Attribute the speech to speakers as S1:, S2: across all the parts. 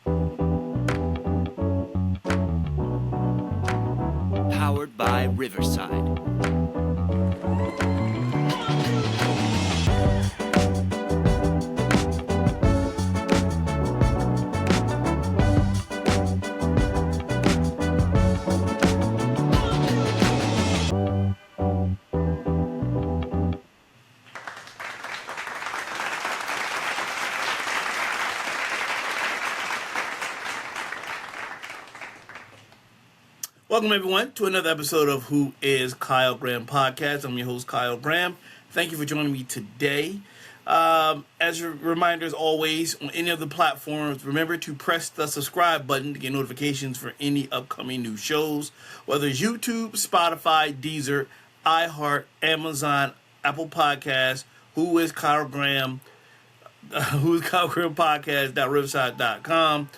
S1: Powered by Riverside.
S2: Welcome, everyone, to another episode of Who is Kyle Graham Podcast. I'm your host, Kyle Graham. Thank you for joining me today. As a reminder, as always, on any of the platforms, remember to press the subscribe button to get notifications for any upcoming new shows, whether it's YouTube, Spotify, Deezer, iHeart, Amazon, Apple Podcasts, Who is Kyle Graham, Who is Kyle Graham Podcast.riverside.com.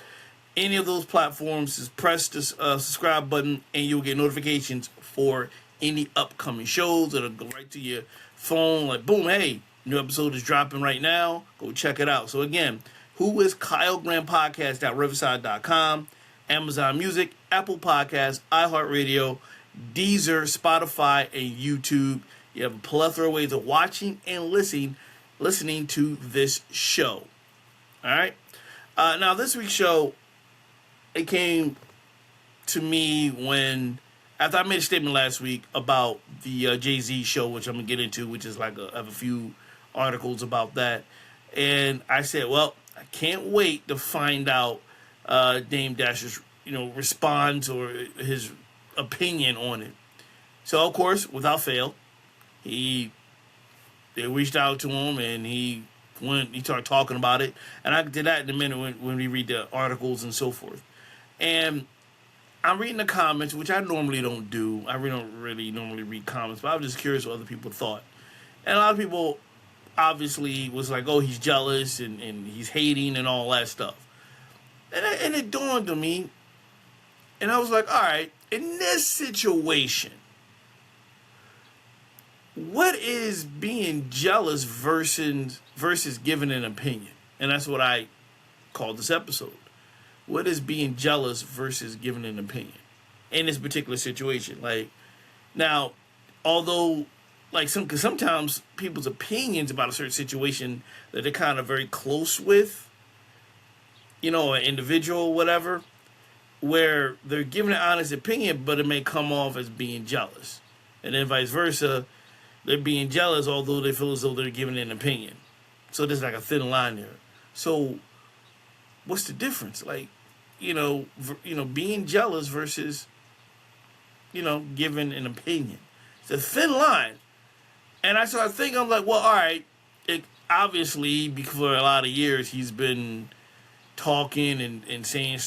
S2: Any of those platforms, just press the subscribe button and you'll get notifications for any upcoming shows. It'll go right to your phone, like, boom, hey, new episode is dropping right now. Go check it out. So again, who is Kyle Graham Podcast.riverside.com, Amazon Music, Apple Podcasts, iHeartRadio, Deezer, Spotify, and YouTube. You have a plethora of ways of watching and listening to this show. All right. Now, this week's show, it came to me after I made a statement last week about the Jay-Z show, which I'm going to get into, which is like I have a few articles about that. And I said, well, I can't wait to find out Dame Dash's, response or his opinion on it. So, of course, without fail, they reached out to him and he started talking about it. And I did that in a minute when we read the articles and so forth. And I'm reading the comments, which I normally don't do. I don't really normally read comments, but I was just curious what other people thought. And a lot of people obviously was like, oh, he's jealous and he's hating and all that stuff. And it dawned on me, and I was like, all right, in this situation, what is being jealous versus giving an opinion? And that's what I called this episode. What is being jealous versus giving an opinion in this particular situation? Like, now, although, like, because sometimes people's opinions about a certain situation that they're kind of very close with, an individual, whatever, where they're giving an honest opinion, but it may come off as being jealous. And then vice versa, they're being jealous, although they feel as though they're giving an opinion. So there's like a thin line there. So what's the difference? Like, being jealous versus, giving an opinion. It's a thin line. And I started thinking, I'm like, well, all right, obviously, for a lot of years, he's been talking and saying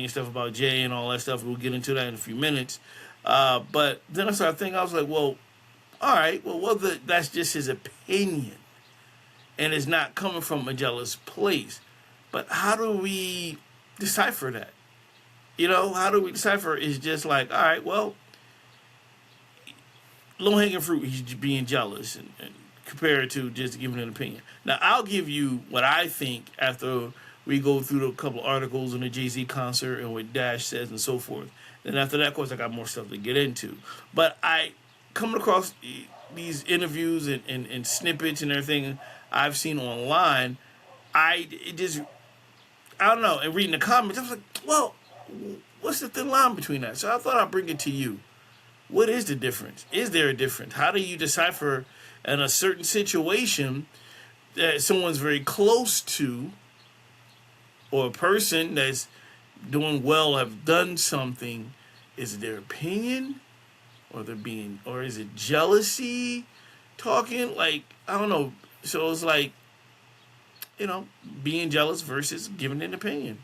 S2: stuff about Jay and all that stuff. We'll get into that in a few minutes. But then I started thinking, I was like, well, all right, well, that's just his opinion. And it's not coming from a jealous place. But how do we decipher that? How do we decipher? It's just like, all right, well, low-hanging fruit, he's being jealous and compared to just giving an opinion. Now, I'll give you what I think after we go through a couple articles on the Jay-Z concert and what Dash says and so forth. Then after that, of course, I got more stuff to get into. But I coming across these interviews and snippets and everything I've seen online, I don't know, and reading the comments, I was like, well, what's the thin line between that? So I thought I'd bring it to you. What is the difference? Is there a difference? How do you decipher in a certain situation that someone's very close to, or a person that's doing well, have done something? Is it their opinion? Or is it jealousy talking? Like, I don't know. So it's like, being jealous versus giving an opinion.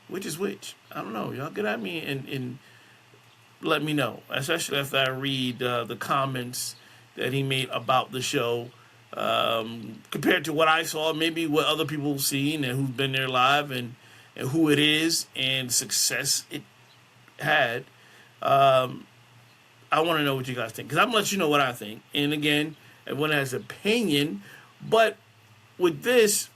S2: Which is which? I don't know. Y'all get at me and let me know. Especially after I read the comments that he made about the show. Compared to what I saw, maybe what other people have seen and who've been there live and who it is and success it had. I want to know what you guys think. Because I'm going to let you know what I think. And again, everyone has an opinion. But with this,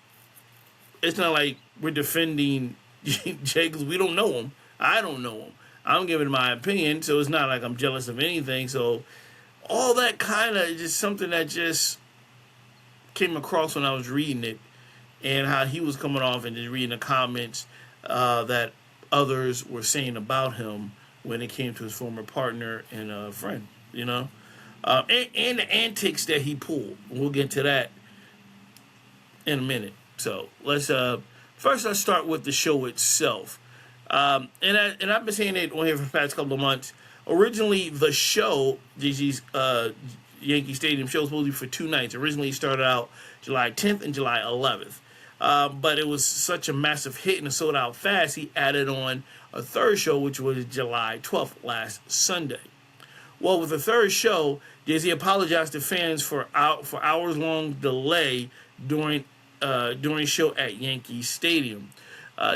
S2: it's not like we're defending Jay, because we don't know him. I don't know him. I'm giving my opinion, so it's not like I'm jealous of anything. So all that kind of just something that just came across when I was reading it, and how he was coming off and just reading the comments that others were saying about him when it came to his former partner and friend, and the antics that he pulled. We'll get to that in a minute. So let's start with the show itself. And I've been saying it on here for the past couple of months. Originally, the show, Jay-Z's Yankee Stadium show, was supposed to be for 2 nights. Originally, it started out July 10th and July 11th. But it was such a massive hit and it sold out fast, he added on a third show, which was July 12th, last Sunday. Well, with the third show, Jay-Z apologized to fans for hours-long delay during show at Yankee Stadium.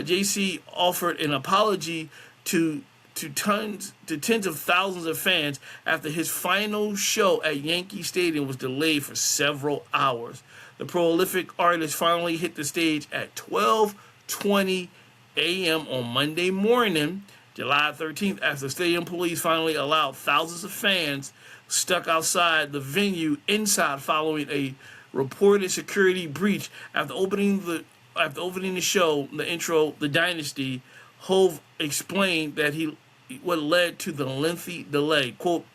S2: Jay-Z offered an apology to tens of thousands of fans after his final show at Yankee Stadium was delayed for several hours. The prolific artist finally hit the stage at 12:20 a.m. on Monday morning, July 13th, after stadium police finally allowed thousands of fans stuck outside the venue inside following a reported security breach. After opening the show, the intro, The Dynasty, Hov explained that what led to the lengthy delay. Quote,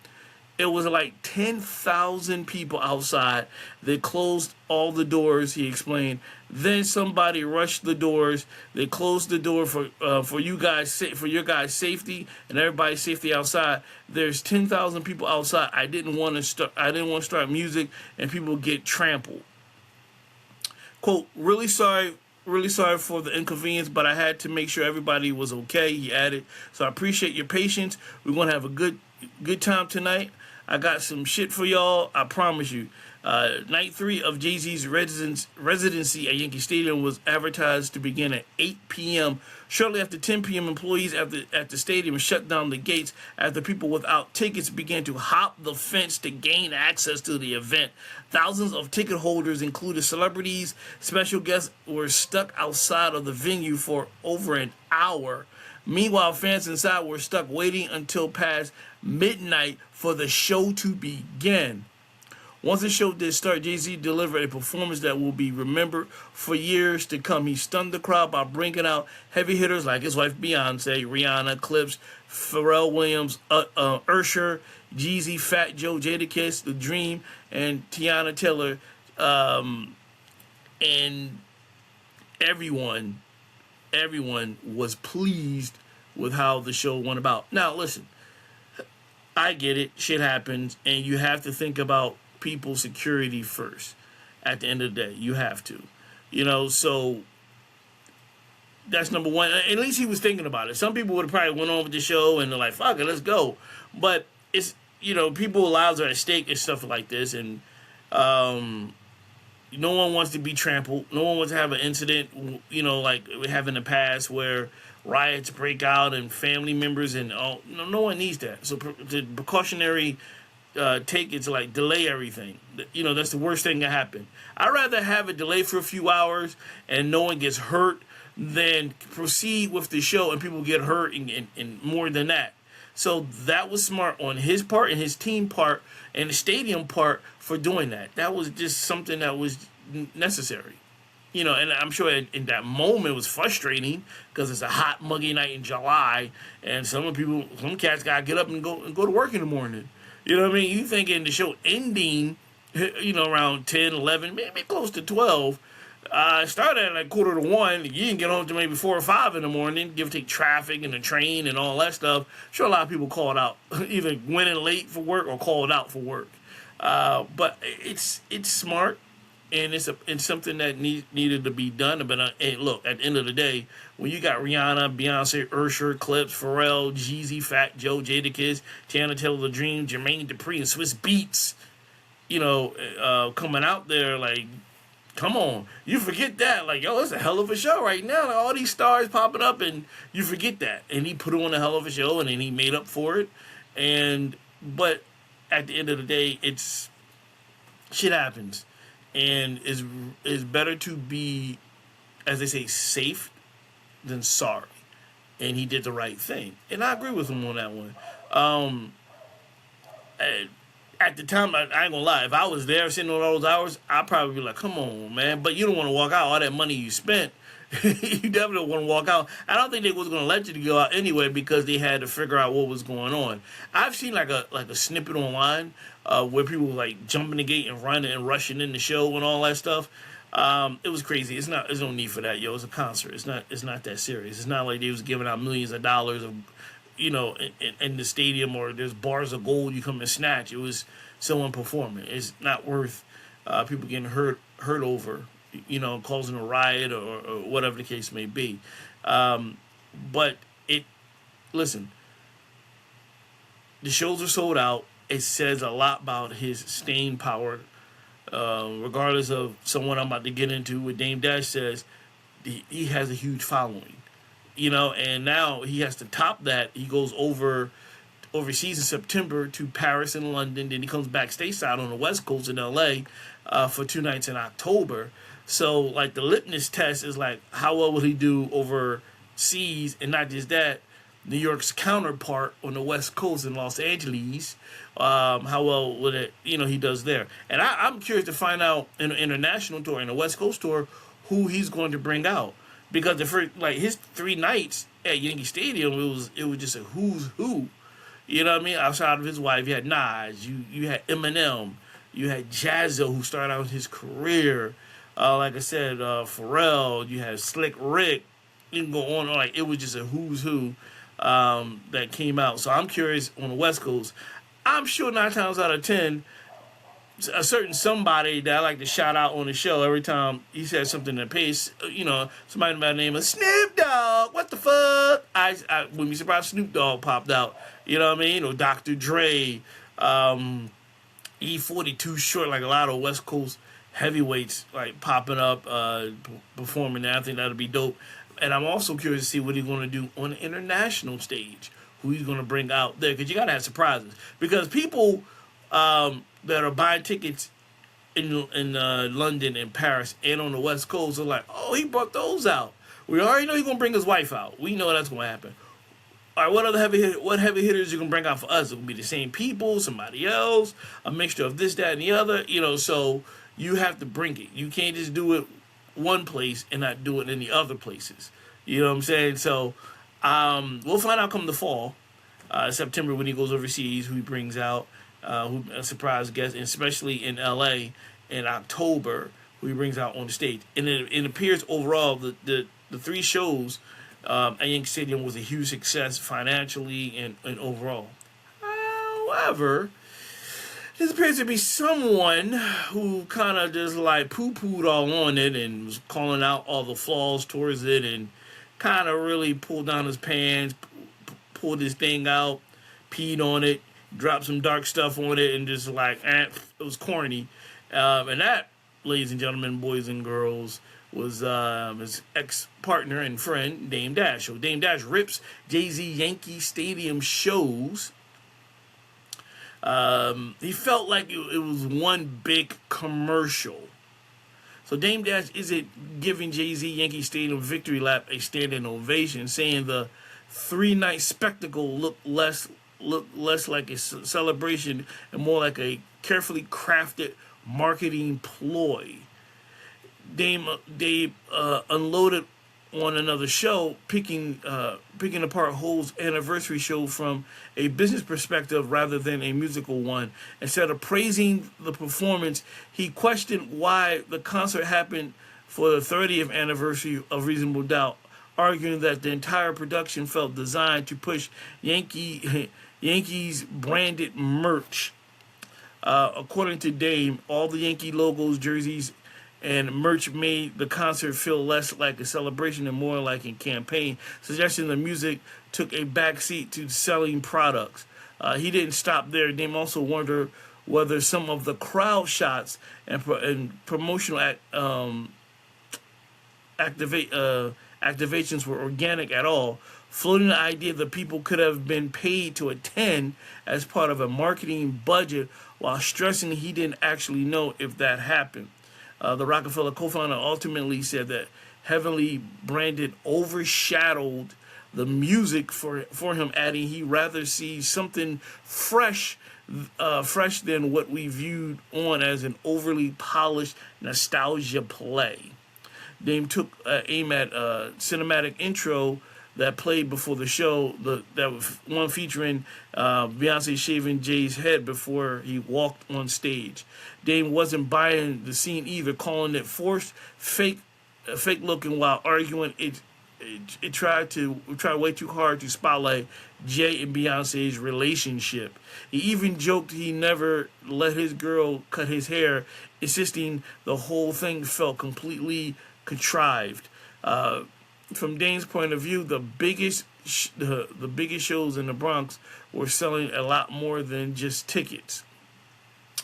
S2: it was like 10,000 people outside. They closed all the doors, he explained. Then somebody rushed the doors. They closed the door for your guys' safety and everybody's safety outside. There's 10,000 people outside. I didn't want to start music and people get trampled. Quote, really sorry for the inconvenience, but I had to make sure everybody was okay, he added. So I appreciate your patience. We're going to have a good time tonight. I got some shit for y'all, I promise you. Night 3 of Jay-Z's residency at Yankee Stadium was advertised to begin at 8 p.m. Shortly after 10 p.m., employees at the stadium shut down the gates after people without tickets began to hop the fence to gain access to the event. Thousands of ticket holders, including celebrities, special guests, were stuck outside of the venue for over an hour. Meanwhile, fans inside were stuck waiting until past midnight for the show to begin. Once the show did start, Jay-Z delivered a performance that will be remembered for years to come. He stunned the crowd by bringing out heavy hitters like his wife Beyonce, Rihanna, Clips, Pharrell Williams, Usher, Jay-Z, Fat Joe, Jadakiss, The Dream, and Tiana Taylor, and everyone was pleased with how the show went about. Now, listen, I get it. Shit happens, and you have to think about people's security first. At the end of the day, you have to. So that's number one. At least he was thinking about it. Some people would have probably went on with the show and they're like, fuck it, let's go. But it's, people's lives are at stake and stuff like this, and no one wants to be trampled. No one wants to have an incident, like we have in the past where riots break out and family members and all. No one needs that. So the precautionary take it to like delay everything. That's the worst thing that happen. I'd rather have it delayed for a few hours and no one gets hurt than proceed with the show and people get hurt and more than that. So that was smart on his part and his team part and the stadium part for doing that. That was just something that was necessary. And I'm sure in that moment it was frustrating because it's a hot, muggy night in July, and some cats gotta get up and go to work in the morning. You know what I mean? You thinking the show ending, around 10, 11, maybe close to 12. Started at like 1:45. You didn't get home to maybe 4 or 5 in the morning. Give or take traffic and the train and all that stuff. Sure, a lot of people called out, either went in late for work or called out for work. But it's smart, and it's something that needed to be done. But look, at the end of the day, when you got Rihanna, Beyonce, Usher, Clips, Pharrell, Jay-Z, Fat Joe, Jadakiss, Tiana Taylor, The Dream, Jermaine Dupri, and Swiss Beats, coming out there, like, come on, you forget that. Like, yo, it's a hell of a show right now. Like, all these stars popping up, and you forget that. And he put on a hell of a show, and then he made up for it. But at the end of the day, shit happens. And it's better to be, as they say, safe than sorry. And he did the right thing. And I agree with him on that one. At the time, I ain't gonna lie, if I was there sitting on all those hours, I'd probably be like, come on, man. But you don't want to walk out all that money you spent. You definitely don't want to walk out. I don't think they was going to let you to go out anyway because they had to figure out what was going on. I've seen like a snippet online where people were like jumping the gate and running and rushing in the show and all that stuff. It was crazy. There's no need for that, yo. It's a concert. It's not that serious. It's not like they was giving out millions of dollars of, in the stadium, or there's bars of gold you come and snatch. It was someone performing. It's not worth people getting hurt over, causing a riot or whatever the case may be. But listen, the shows are sold out. It says a lot about his staying power, regardless of someone I'm about to get into. What Dame Dash says, he has a huge following. And now he has to top that. He goes overseas in September to Paris and London. Then he comes back stateside on the West Coast in LA for 2 nights in October. So, like, the litmus test is, like, how well will he do overseas? And not just that, New York's counterpart on the West Coast in Los Angeles, how well would it, he does there. And I'm curious to find out in an international tour, in a West Coast tour, who he's going to bring out. Because his 3 nights at Yankee Stadium, it was just a who's who. You know what I mean? Outside of his wife, you had Nas, you had Eminem, you had Jazzo, who started out his career. Like I said, Pharrell, you had Slick Rick. You can go on. Like, it was just a who's who that came out. So I'm curious on the West Coast. I'm sure 9 times out of 10, a certain somebody that I like to shout out on the show every time he says something that pays, somebody by the name of Snoop Dogg. What the fuck? I wouldn't be surprised Snoop Dogg popped out. You know what I mean? Dr. Dre, E42 Short, like a lot of West Coast heavyweights like popping up, performing there. I think that'll be dope. And I'm also curious to see what he's going to do on the international stage. Who he's going to bring out there, because you got to have surprises. Because people that are buying tickets in London and Paris and on the West Coast are like, oh, he brought those out. We already know he's going to bring his wife out. We know that's going to happen. All right, what heavy hitters you going to bring out for us? It will be the same people, somebody else, a mixture of this, that, and the other. So you have to bring it. You can't just do it one place and not do it in the other places. You know what I'm saying? So we'll find out come the fall, September, when he goes overseas, who he brings out, who a surprise guest, and especially in LA in October, who he brings out on the stage. And it appears overall the 3 shows at Yankee Stadium was a huge success financially and overall. However, there appears to be someone who kind of just like poo-pooed all on it and was calling out all the flaws towards it and kind of really pulled down his pants, pulled his thing out, peed on it, dropped some dark stuff on it, and just like, it was corny. And that, ladies and gentlemen, boys and girls, was his ex-partner and friend, Dame Dash. So Dame Dash rips Jay-Z Yankee Stadium shows. He felt like it was one big commercial. So Dame Dash isn't giving Jay-Z Yankee Stadium victory lap a standing ovation, saying the 3-night spectacle looked less like a celebration and more like a carefully crafted marketing ploy. Dame unloaded on another show, picking apart Ho's anniversary show from a business perspective rather than a musical one. Instead of praising the performance, he questioned why the concert happened for the 30th anniversary of Reasonable Doubt, arguing that the entire production felt designed to push Yankees branded merch. According to Dame, all the Yankee logos, jerseys, and merch made the concert feel less like a celebration and more like a campaign, suggesting the music took a backseat to selling products. He didn't stop there. Dame also wondered whether some of the crowd shots and promotional activations were organic at all, floating the idea that people could have been paid to attend as part of a marketing budget, while stressing he didn't actually know if that happened. The Rockefeller co-founder ultimately said that heavily branded overshadowed the music for him, adding he rather see something fresh than what we viewed on as an overly polished nostalgia play. Dame took aim at a cinematic intro that played before the show, that was one featuring Beyonce shaving Jay's head before he walked on stage. Dame wasn't buying the scene either, calling it forced, fake looking, while arguing it tried way too hard to spotlight Jay and Beyonce's relationship. He even joked he never let his girl cut his hair, insisting the whole thing felt completely contrived. From Dame's point of view, the biggest shows in the Bronx were selling a lot more than just tickets.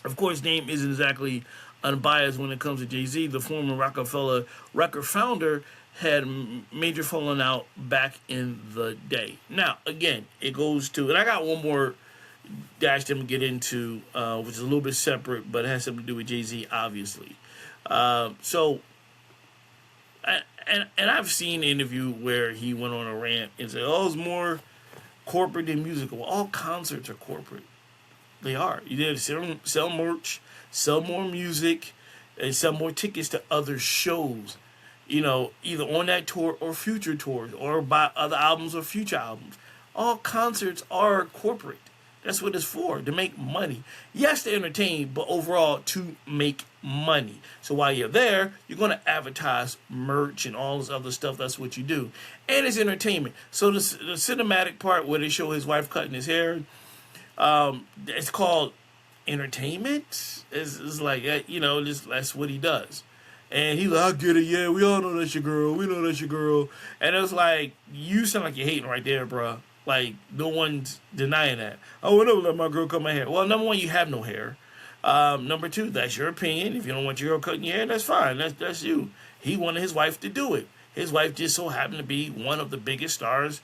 S2: Of course, Dame isn't exactly unbiased when it comes to Jay-Z. The former Rockefeller record founder had major falling out back in the day. Now, again, it goes to, and I got one more dash to get into, which is a little bit separate, but it has something to do with Jay-Z, obviously. And I've seen an interview where he went on a rant and said, "Oh, it's more corporate than musical." Well, all concerts are corporate. They are. You did sell merch, sell more music, and sell more tickets to other shows. You know, either on that tour or future tours, or buy other albums or future albums. All concerts are corporate. That's what it's for, to make money. Yes, to entertain, but overall to make money. So while you're there, you're going to advertise merch and all this other stuff. That's what you do. And it's entertainment. So the cinematic part where they show his wife cutting his hair, it's called entertainment. It's like, you know, that's what he does. And he's like, "I get it, yeah, we all know that's your girl. We know that's your girl." And it was like, you sound like you're hating right there, bro. Like, no one's denying that. "Oh, I never let my girl cut my hair." Well, number one, you have no hair. Number two, that's your opinion. If you don't want your girl cutting your hair, that's fine. That's you. He wanted his wife to do it. His wife just so happened to be one of the biggest stars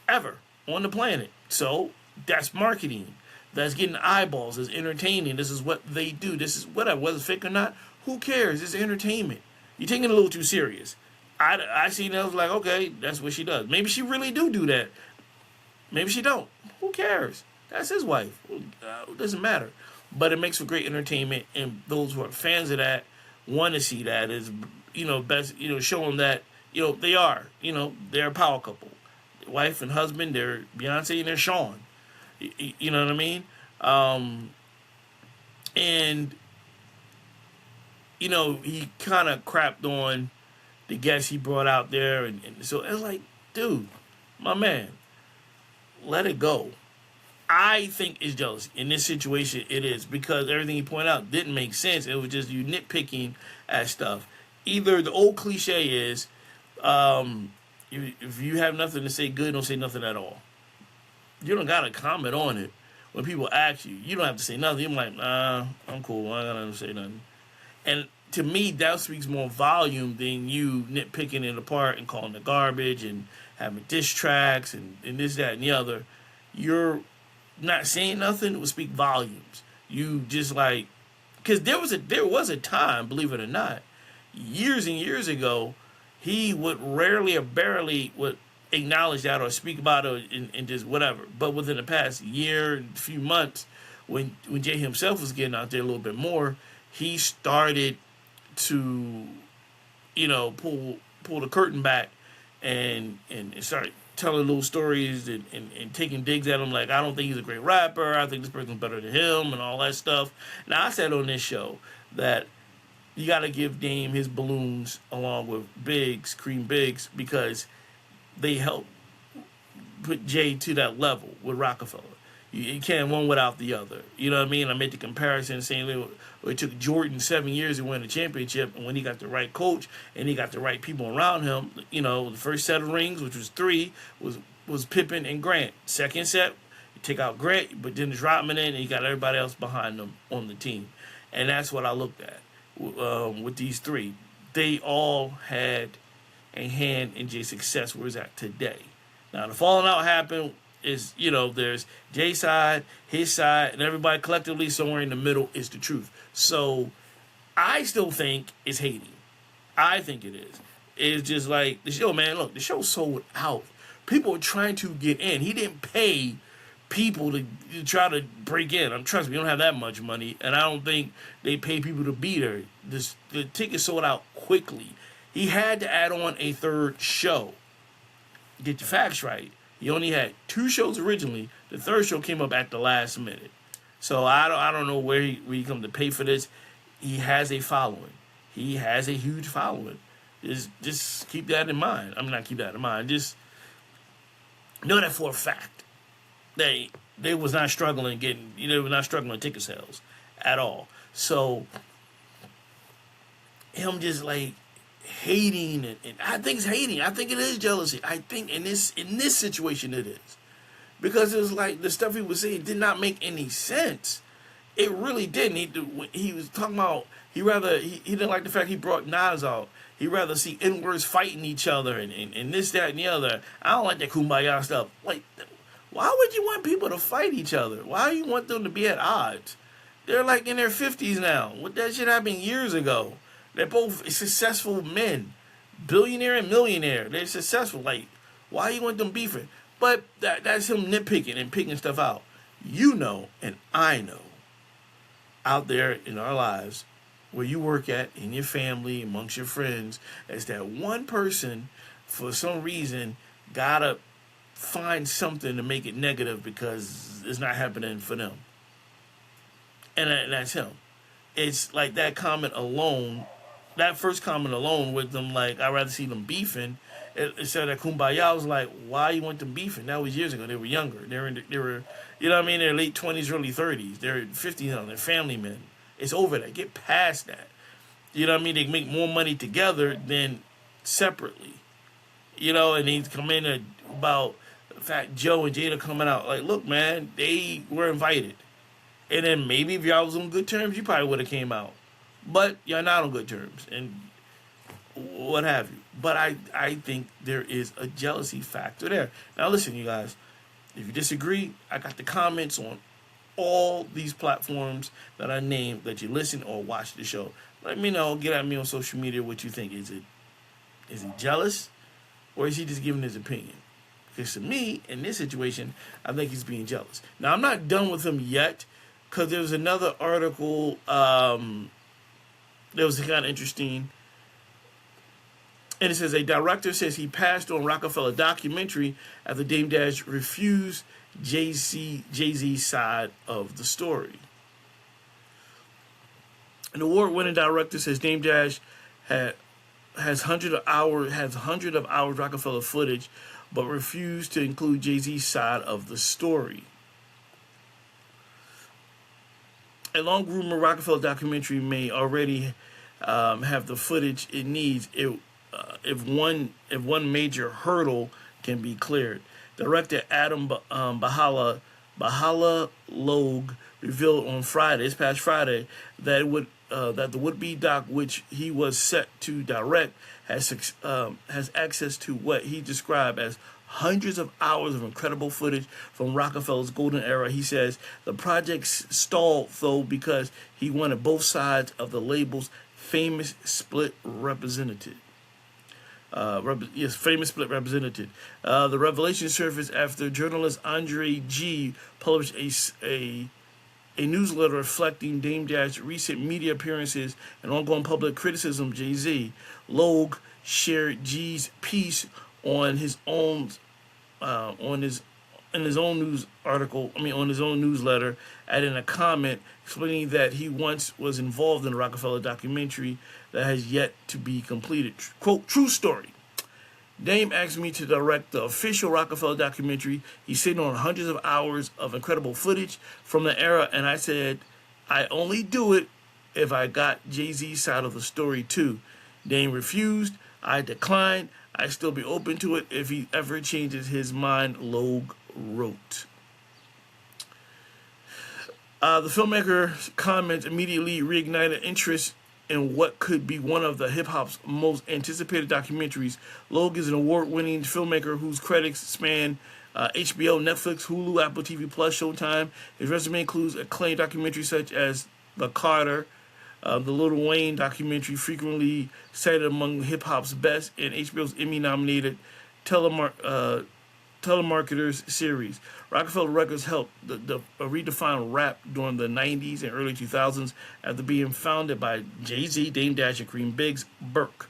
S2: ever on the planet. So that's marketing. That's getting eyeballs. It's entertaining. This is what they do. This is whatever, whether it's fake or not. Who cares? It's entertainment. You're taking it a little too serious. I seen that, I was like, okay, that's what she does. Maybe she really do that. Maybe she don't. Who cares? That's his wife. It doesn't matter. But it makes for great entertainment, and those who are fans of that want to see that as, you know, best, you know, showing that, you know, they are, you know, they're a power couple. Wife and husband, they're Beyonce and they're Sean. You know what I mean? And, you know, he kind of crapped on the guests he brought out there. And so it's like, dude, my man, let it go. I think it's jealousy. In this situation, it is, because everything he pointed out didn't make sense. It was just you nitpicking at stuff. Either the old cliche is, if you have nothing to say good, don't say nothing at all. You don't got to comment on it. When people ask you, you don't have to say nothing. You're like, nah, I'm cool. I don't got to say nothing. And to me, that speaks more volume than you nitpicking it apart and calling it garbage and having diss tracks and this, that, and the other. You're not saying nothing would speak volumes. You just like, because there was a time, believe it or not, years and years ago, he would rarely or barely would acknowledge that or speak about it and just whatever. But within the past year, few months, when Jay himself was getting out there a little bit more, he started to, you know, pull the curtain back and start telling little stories and taking digs at him, like, I don't think he's a great rapper, I think this person's better than him, and all that stuff. Now, I said on this show that you got to give Dame his balloons along with Biggs, Cream Biggs, because they help put Jay to that level with Rockefeller. You can't one without the other. You know what I mean? I made the comparison saying it took Jordan 7 years to win a championship, and when he got the right coach and he got the right people around him, you know, the first set of rings, which was 3, was Pippen and Grant. Second set, you take out Grant, but then drop him in, and you got everybody else behind them on the team. And that's what I looked at with these 3. They all had a hand in Jay's success where he's at today. Now, the falling out happened is, you know, there's Jay's side, his side, and everybody collectively somewhere in the middle is the truth. So I still think it's hating. I think it is. It's just like the show, man. Look, the show sold out. People were trying to get in. He didn't pay people to try to break in. Trust me, you don't have that much money, and I don't think they pay people to be there. The tickets sold out quickly. He had to add on a third show. Get your facts right. He only had 2 shows originally. The third show came up at the last minute. So I don't know where he come to pay for this. He has a following. He has a huge following. Just keep that in mind. I mean, not keep that in mind. Just know that for a fact. They was not struggling they were not struggling with ticket sales at all. So him just like hating and I think it's hating. I think it is jealousy. I think in this situation it is. Because it was like the stuff he was saying did not make any sense. It really didn't. He was talking about he didn't like the fact he brought Nas out. He'd rather see N-words fighting each other and this, that, and the other. I don't like that kumbaya stuff. Like, why would you want people to fight each other? Why do you want them to be at odds? They're like in their 50s now. What that shit happened years ago. They're both successful men. Billionaire and millionaire. They're successful. Like, why you want them beefing? But that's him nitpicking and picking stuff out. You know, and I know, out there in our lives, where you work at, in your family, amongst your friends, is that one person, for some reason, gotta find something to make it negative because it's not happening for them. And that's him. It's like that comment alone, that first comment alone with them, like, I'd rather see them beefing. It said that kumbaya was like, why you want them beefing? That was years ago. They were younger. They were, you know what I mean? They're late 20s, early 30s. They're 50s now. They're family men. It's over that. Get past that. You know what I mean? They make more money together than separately. You know, and they come in about the fact Joe and Jada coming out. Like, look, man, they were invited. And then maybe if y'all was on good terms, you probably would have came out. But y'all not on good terms. And what have you. But I think there is a jealousy factor there. Now, listen, you guys. If you disagree, I got the comments on all these platforms that I named that you listen or watch the show. Let me know. Get at me on social media what you think. Is he jealous, or is he just giving his opinion? Because to me, in this situation, I think he's being jealous. Now, I'm not done with him yet, because there was another article that was kind of interesting. And it says, a director says he passed on Rockefeller documentary after Dame Dash refused Jay-Z's side of the story. An award-winning director says Dame Dash has hundreds of hours Rockefeller footage, but refused to include Jay-Z's side of the story. A long-rumored Rockefeller documentary may already have the footage it needs if one major hurdle can be cleared. Director Adam Bahala Logue revealed on this past Friday, that the would-be doc, which he was set to direct, has access to what he described as hundreds of hours of incredible footage from Rockefeller's golden era. He says the project stalled, though, because he wanted both sides of the label's famous split represented. Famous split represented. The revelation surfaced after journalist Andre G. published a newsletter reflecting Dame Dash's recent media appearances and ongoing public criticism of Jay-Z. Logue shared G's piece on his own newsletter, adding a comment explaining that he once was involved in a Rockefeller documentary that has yet to be completed. Quote, true story. Dame asked me to direct the official Rockefeller documentary. He's sitting on hundreds of hours of incredible footage from the era, and I said, I only do it if I got Jay-Z's side of the story too. Dame refused. I declined. I'd still be open to it if he ever changes his mind, Logue wrote. The filmmaker's comments immediately reignited interest in what could be one of the hip-hop's most anticipated documentaries. Logue is an award-winning filmmaker whose credits span HBO, Netflix, Hulu, Apple TV+, Showtime. His resume includes acclaimed documentaries such as The Carter, The Lil Wayne documentary frequently cited among hip hop's best in HBO's Emmy-nominated telemarketers series. Rockefeller Records helped redefine rap during the 90s and early 2000s after being founded by Jay-Z, Dame Dash, and Cream Biggs Burke.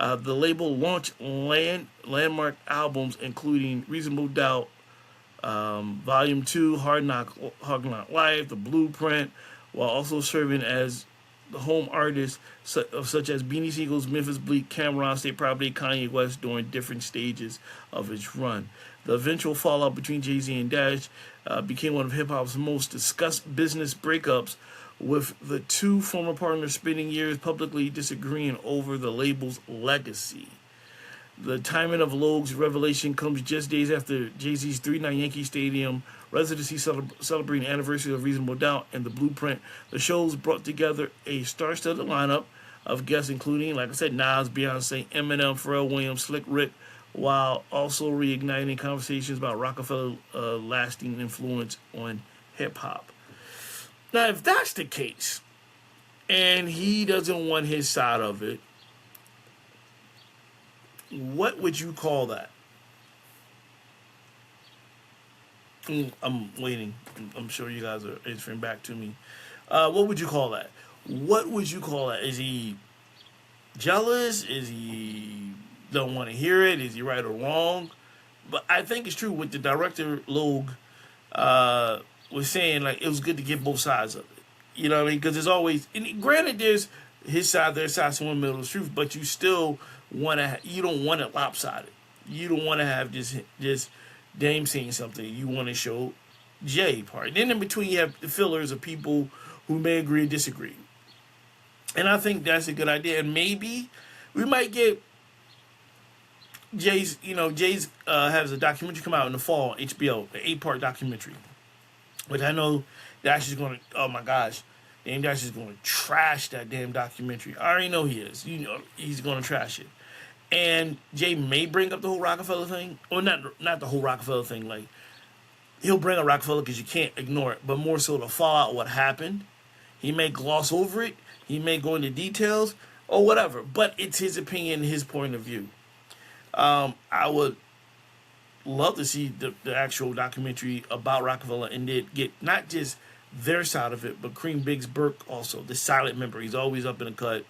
S2: The label launched landmark albums including Reasonable Doubt, Volume 2, Hard Knock Life, The Blueprint, while also serving as the home artists such as Beanie Siegels, Memphis Bleak, Cameron, State Property, Kanye West during different stages of its run. The eventual fallout between Jay-Z and Dash became one of hip-hop's most discussed business breakups, with the two former partners spending years publicly disagreeing over the label's legacy. The timing of Logue's revelation comes just days after Jay-Z's 3-night Yankee Stadium residency celebrating the anniversary of Reasonable Doubt and The Blueprint. The shows brought together a star-studded lineup of guests including, like I said, Nas, Beyonce, Eminem, Pharrell Williams, Slick Rick, while also reigniting conversations about Rockefeller's lasting influence on hip-hop. Now, if that's the case, and he doesn't want his side of it, what would you call that? I'm waiting. I'm sure you guys are answering back to me. What would you call that? What would you call that? Is he jealous? Is he don't want to hear it? Is he right or wrong? But I think it's true what the director Logue was saying. Like, it was good to get both sides of it. You know what I mean? Because there's always, and granted, there's his side, their side, somewhere in the middle of the truth. But you still want to. You don't want it lopsided. You don't want to have just Dame saying something. You want to show Jay part. Then in between, you have the fillers of people who may agree or disagree. And I think that's a good idea. And maybe we might get Jay's has a documentary come out in the fall, HBO, an 8-part documentary. Which I know Dash is going to, oh my gosh, Dame Dash is going to trash that damn documentary. I already know he is. You know, he's going to trash it. And Jay may bring up the whole Rockefeller thing. Or not the whole Rockefeller thing. Like, he'll bring up Rockefeller because you can't ignore it. But more so the fallout, what happened. He may gloss over it. He may go into details. Or whatever. But it's his opinion, his point of view. I would love to see the actual documentary about Rockefeller and then get not just their side of it, but Cream Biggs Burke also, the silent member. He's always up in the cut.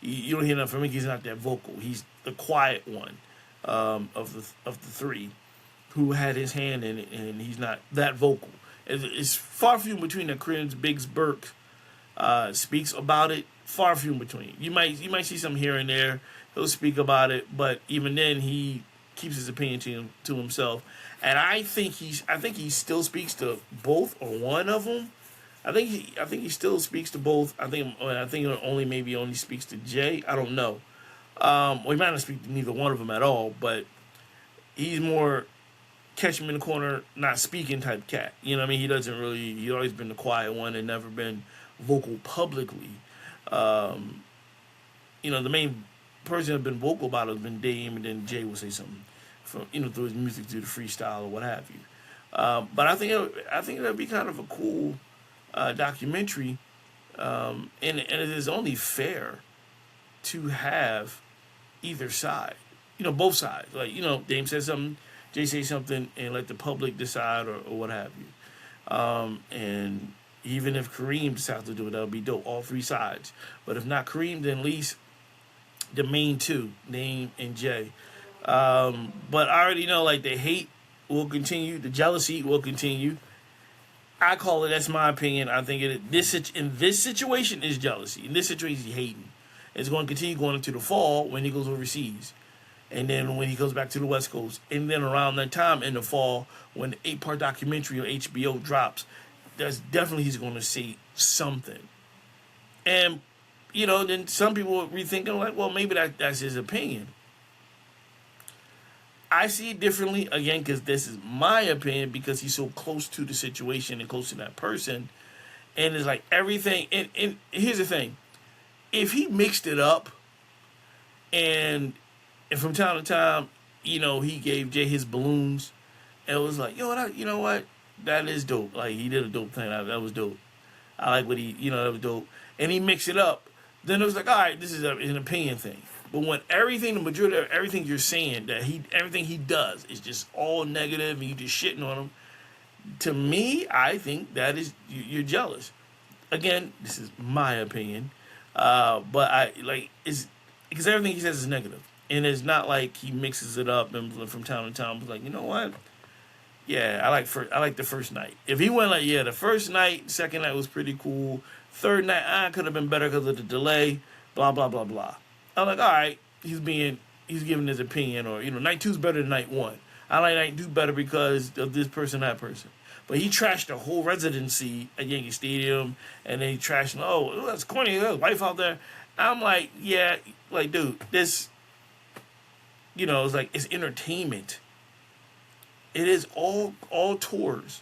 S2: You don't hear nothing from him. He's not that vocal. He's the quiet one of the three who had his hand in it, and he's not that vocal. It's far few in between that Cream Biggs Burke speaks about it. Far few in between. You might see some here and there. He'll speak about it, but even then he keeps his opinion to himself. And I think he still speaks to both or one of them. I think he still speaks to both. I think only speaks to Jay. I don't know. He might not speak to neither one of them at all, but he's more catch him in the corner, not speaking type cat. You know what I mean? He's always been the quiet one and never been vocal publicly. The main person that's been vocal about it has been Dame, and then Jay will say something from through his music, through the freestyle or what have you. But I think it'll be kind of a cool documentary, and it is only fair to have either side, both sides. Like Dame says something, Jay says something, and let the public decide or what have you. And even if Kareem decides to do it, that'll be dope. All three sides. But if not Kareem, then at least the main two, Dame and Jay. But I already know, like, the hate will continue, the jealousy will continue. I call it, that's my opinion. I think in this situation is jealousy. In this situation, he's hating. It's going to continue going into the fall when he goes overseas. And then when he goes back to the West Coast. And then around that time in the fall, when the 8-part documentary on HBO drops, that's definitely he's going to say something. And, then some people are rethinking, like, well, maybe that's his opinion. I see it differently, again, because this is my opinion, because he's so close to the situation and close to that person. And it's like everything. And here's the thing. If he mixed it up and from time to time, he gave Jay his balloons, and it was like, you know what? That is dope. Like, he did a dope thing. That was dope. I like what he, that was dope. And he mixed it up. Then it was like, all right, this is an opinion thing. But when the majority of everything you're saying, everything he does is just all negative and you just shitting on him, to me, I think that is, you're jealous. Again, this is my opinion. But it's because everything he says is negative. And it's not like he mixes it up and from time to time. But like, you know what? Yeah, I like the first night. If he went like, yeah, the first night, second night was pretty cool. Third night, could have been better because of the delay. Blah blah blah blah. I'm like, all right, he's giving his opinion, or night 2's better than night 1. I like night 2 better because of this person, that person. But he trashed the whole residency at Yankee Stadium, and then he trashed, oh, that's corny, there's wife out there. I'm like, yeah, like, dude, this. It's like, it's entertainment. It is all tours.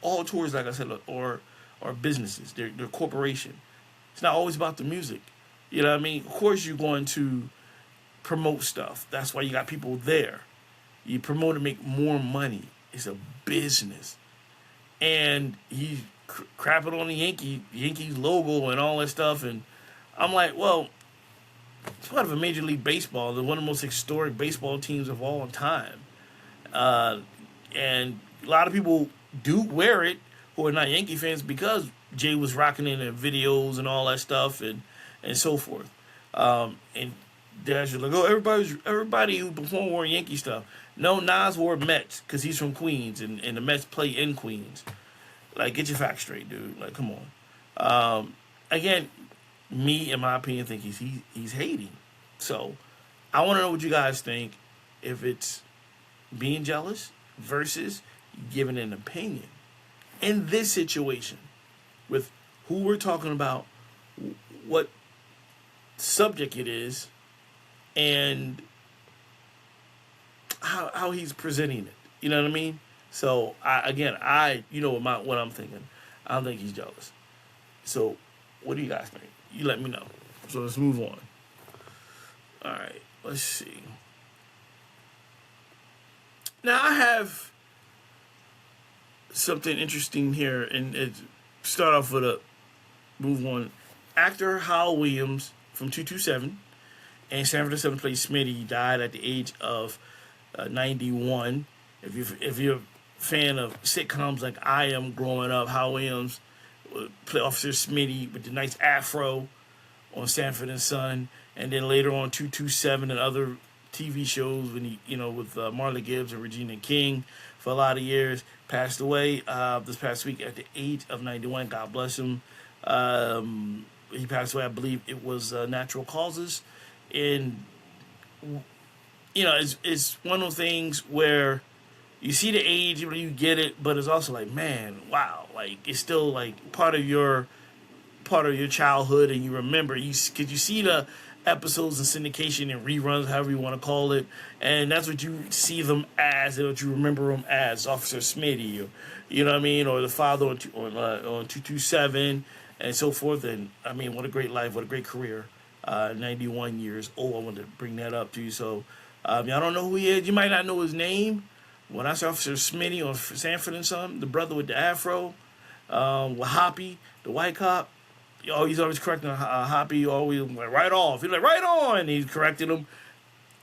S2: All tours, like I said, or businesses. They're corporation. It's not always about the music. You know what I mean? Of course you're going to promote stuff. That's why you got people there. You promote to make more money. It's a business. And he's crapping on the Yankees logo and all that stuff. And I'm like, well, it's part of a Major League Baseball. They're one of the most historic baseball teams of all time. And a lot of people do wear it who are not Yankee fans because Jay was rocking it in videos and all that stuff and so forth. And they're actually like, oh, everybody who performed wore Yankee stuff. No, Nas wore Mets because he's from Queens and the Mets play in Queens. Like, get your facts straight, dude. Like, come on. Again, me, in my opinion, think he's hating. So, I want to know what you guys think. If it's being jealous versus giving an opinion in this situation with who we're talking about, what subject it is, and how he's presenting it. You know what I mean? So, what I'm thinking. I don't think he's jealous. So, what do you guys think? You let me know. So let's move on. All right, let's see. Now I have something interesting here, and start off with a move on. Actor Hal Williams from 227 and Sanford & Son plays Smitty. He died at the age of 91. If you're a fan of sitcoms like I am growing up, Hal Williams play Officer Smitty with the nice afro on Sanford & Son, and then later on 227 and other TV shows when he, with Marla Gibbs and Regina King for a lot of years. Passed away this past week at the age of 91. God bless him. He passed away, I believe it was natural causes. And, it's one of those things where you see the age, you get it, but it's also like, man, wow, like it's still like part of your childhood, and you remember because you see the episodes and syndication and reruns, however you want to call it, and that's what you see them as, and what you remember them as, Officer Smitty, or, you know what I mean, or the father on 227 and so forth. And I mean, what a great life, what a great career. 91 years old. I wanted to bring that up to you. So y'all don't know who he is. You might not know his name. When I saw Officer Smitty on Sanford & Son, the brother with the afro, with Hoppy, the white cop, he's always correcting Hoppy. Always like, right off. He's like, right on. And he's correcting him.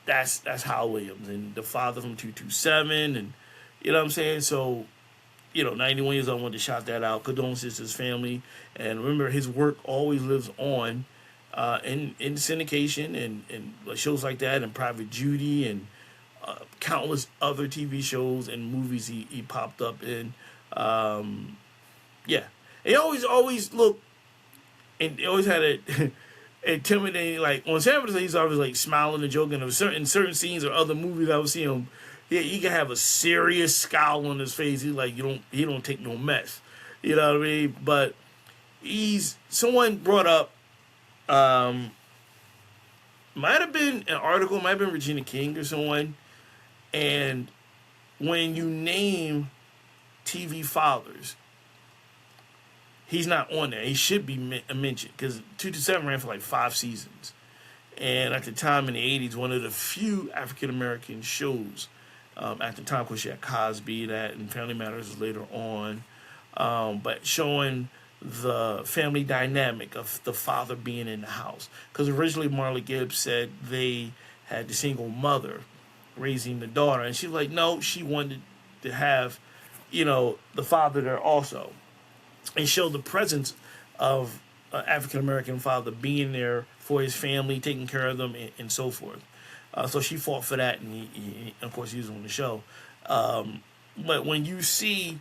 S2: That's Hal Williams, and the father from 227, and you know what I'm saying. So, 91 years old. I wanted to shout that out. Condolences to his family, and remember, his work always lives on in syndication and shows like that, and Private Judy, and countless other TV shows and movies he popped up in. Yeah, he always looked, and he always had a intimidating, like on San Francisco, he's always like smiling and joking. In certain scenes or other movies I would see him, he can have a serious scowl on his face. He's like, he don't take no mess. You know what I mean? But someone brought up, might have been an article, might have been Regina King or someone, and when you name TV fathers, he's not on there. He should be mentioned because 227 ran for like 5 seasons. And at the time in the 80s, one of the few African-American shows at the time, of course, you had Cosby, that, and Family Matters was later on. But showing the family dynamic of the father being in the house. Because originally Marla Gibbs said they had the single mother raising the daughter, and she's like, no, she wanted to have, the father there also, and show the presence of an African American father being there for his family, taking care of them, and so forth. So she fought for that, and he, of course, he was on the show. But when you see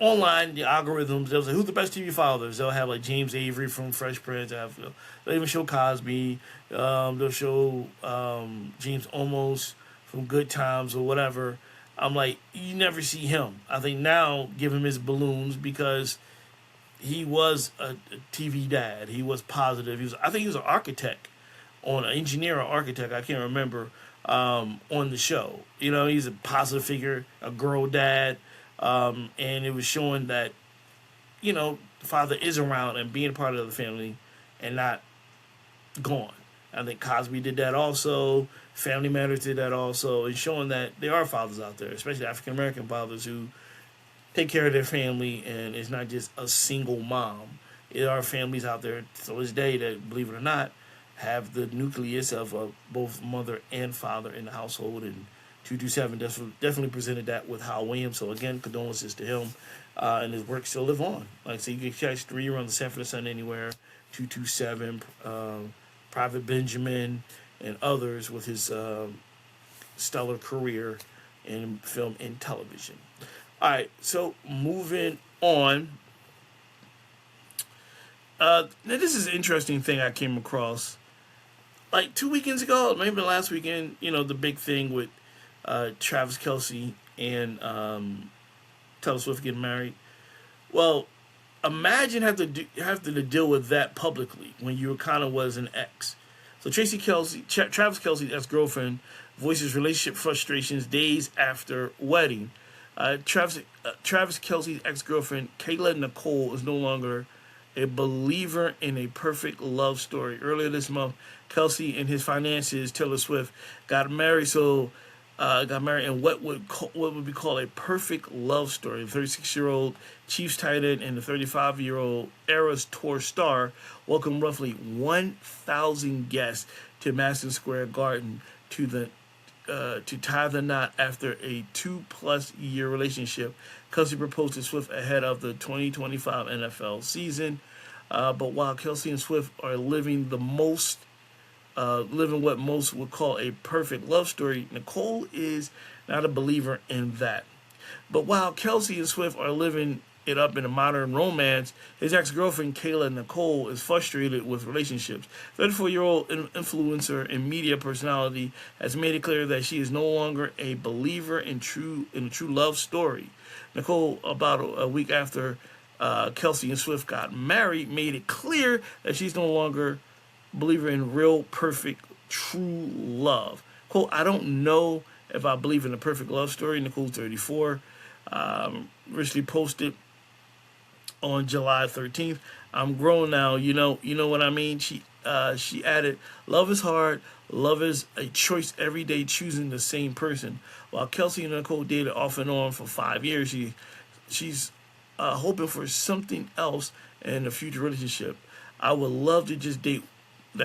S2: online, the algorithms, they'll say, who's the best TV fathers? They'll have like James Avery from Fresh Prince. They'll even show Cosby. They'll show James Olmos from Good Times or whatever. I'm like, you never see him. I think now give him his balloons because he was a TV dad. He was positive. I think he was an architect, an engineer or architect. I can't remember on the show. He's a positive figure, a girl dad. And it was showing that, the father is around and being part of the family and not gone. I think Cosby did that also. Family Matters did that also. And showing that there are fathers out there, especially African-American fathers who take care of their family and it's not just a single mom. There are families out there to this day that, believe it or not, have the nucleus of both mother and father in the household. And 227 definitely presented that with Hal Williams. So again, condolences to him, and his work still live on. Like I say, you can catch 3 reruns of Sanford and Son anywhere. 227, Private Benjamin, and others with his stellar career in film and television. All right, so moving on. Now this is an interesting thing I came across. Like 2 weekends ago, maybe last weekend, the big thing with Travis Kelce and Taylor Swift getting married. Well, imagine having to deal with that publicly when you kind of was an ex. So Travis Kelce's ex-girlfriend voices relationship frustrations days after wedding. Travis Kelce's ex-girlfriend Kayla Nicole is no longer a believer in a perfect love story. Earlier this month, Kelce and his finances, Taylor Swift, got married. Got married in what would be called a perfect love story. The 36-year-old Chiefs tight end and the 35-year-old Eras Tour star welcomed roughly 1,000 guests to Madison Square Garden to tie the knot after a 2+ year relationship. Kelce proposed to Swift ahead of the 2025 NFL season. But while Kelce and Swift are living what most would call a perfect love story, Nicole is not a believer in that. But while Kelce and Swift are living it up in a modern romance, his ex-girlfriend Kayla Nicole is frustrated with relationships. 34-year-old influencer and media personality has made it clear that she is no longer a believer in a true love story. Nicole, about a week after Kelce and Swift got married, made it clear that she's no longer believer in real, perfect, true love. Quote, I don't know if I believe in a perfect love story. Nicole's 34. Recently posted on July 13th. I'm grown now. You know what I mean? She added, love is hard. Love is a choice every day, choosing the same person. While Kelce and Nicole dated off and on for 5 years, she's hoping for something else in a future relationship. I would love to just date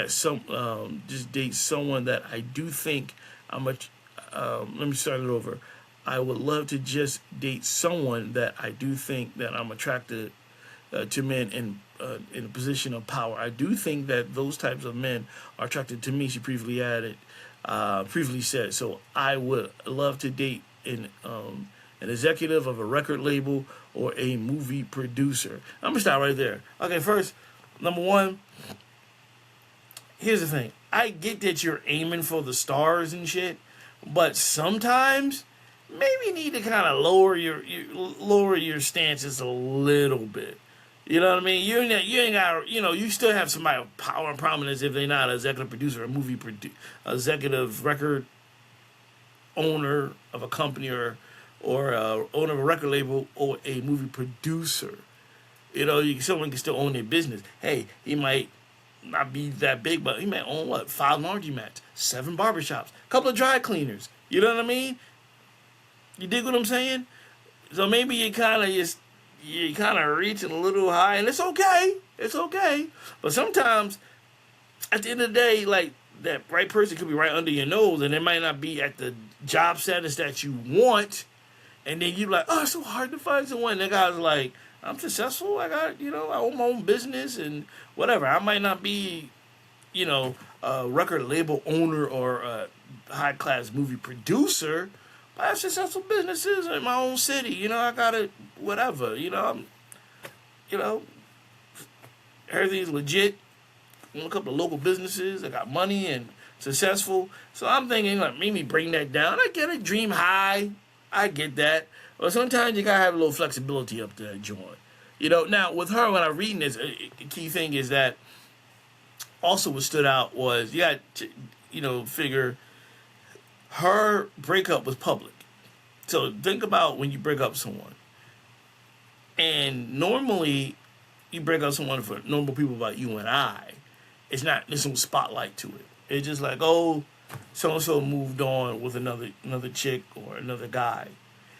S2: someone that I do think let me start it over. I would love to just date someone that I do think that I'm attracted to men in a position of power. I do think that those types of men are attracted to me, she previously said. So I would love to date an executive of a record label or a movie producer. I'm going to stop right there. Okay, first, number one, here's the thing. I get that you're aiming for the stars and shit, but sometimes maybe you need to kind of lower your stances a little bit. You know what I mean? You ain't got, you still have somebody of power and prominence if they're not an executive producer, a movie executive record owner of a company or owner of a record label or a movie producer. Someone can still own their business. Hey, he might not be that big, but he might own 5 laundromats, 7 barbershops, a couple of dry cleaners. You know what I mean? You dig what I'm saying? So maybe you kind of just, you're kind of reaching a little high, and it's okay. It's okay. But sometimes, at the end of the day, like, that right person could be right under your nose, and it might not be at the job status that you want. And then you're like, oh, it's so hard to find someone. And the guy's like, I'm successful. I got, I own my own business and whatever. I might not be, a record label owner or a high-class movie producer, but I have successful businesses in my own city. I got it, whatever. Everything's legit. I own a couple of local businesses. I got money and successful. So I'm thinking, like, maybe bring that down. I get it, dream high. I get that. But sometimes you got to have a little flexibility up to that joint. Now, with her, when I'm reading this, the key thing is that also what stood out was, you got to, figure her breakup was public. So think about when you break up with someone. And normally, you break up with someone for normal people like you and I. It's not, there's some spotlight to it. It's just like, oh, so-and-so moved on with another chick or another guy.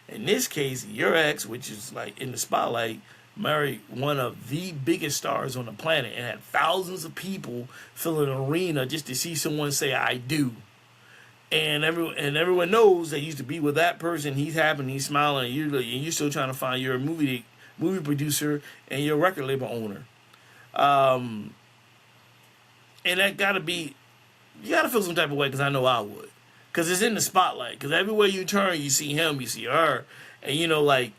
S2: In this case, your ex, which is like in the spotlight, married one of the biggest stars on the planet and had thousands of people fill an arena just to see someone say, I do. And everyone knows that you used to be with that person. He's happy, he's smiling, and you're still trying to find your movie producer and your record label owner. And that gotta be, you gotta feel some type of way, because I know I would. Because it's in the spotlight. Because everywhere you turn, you see him, you see her. And like,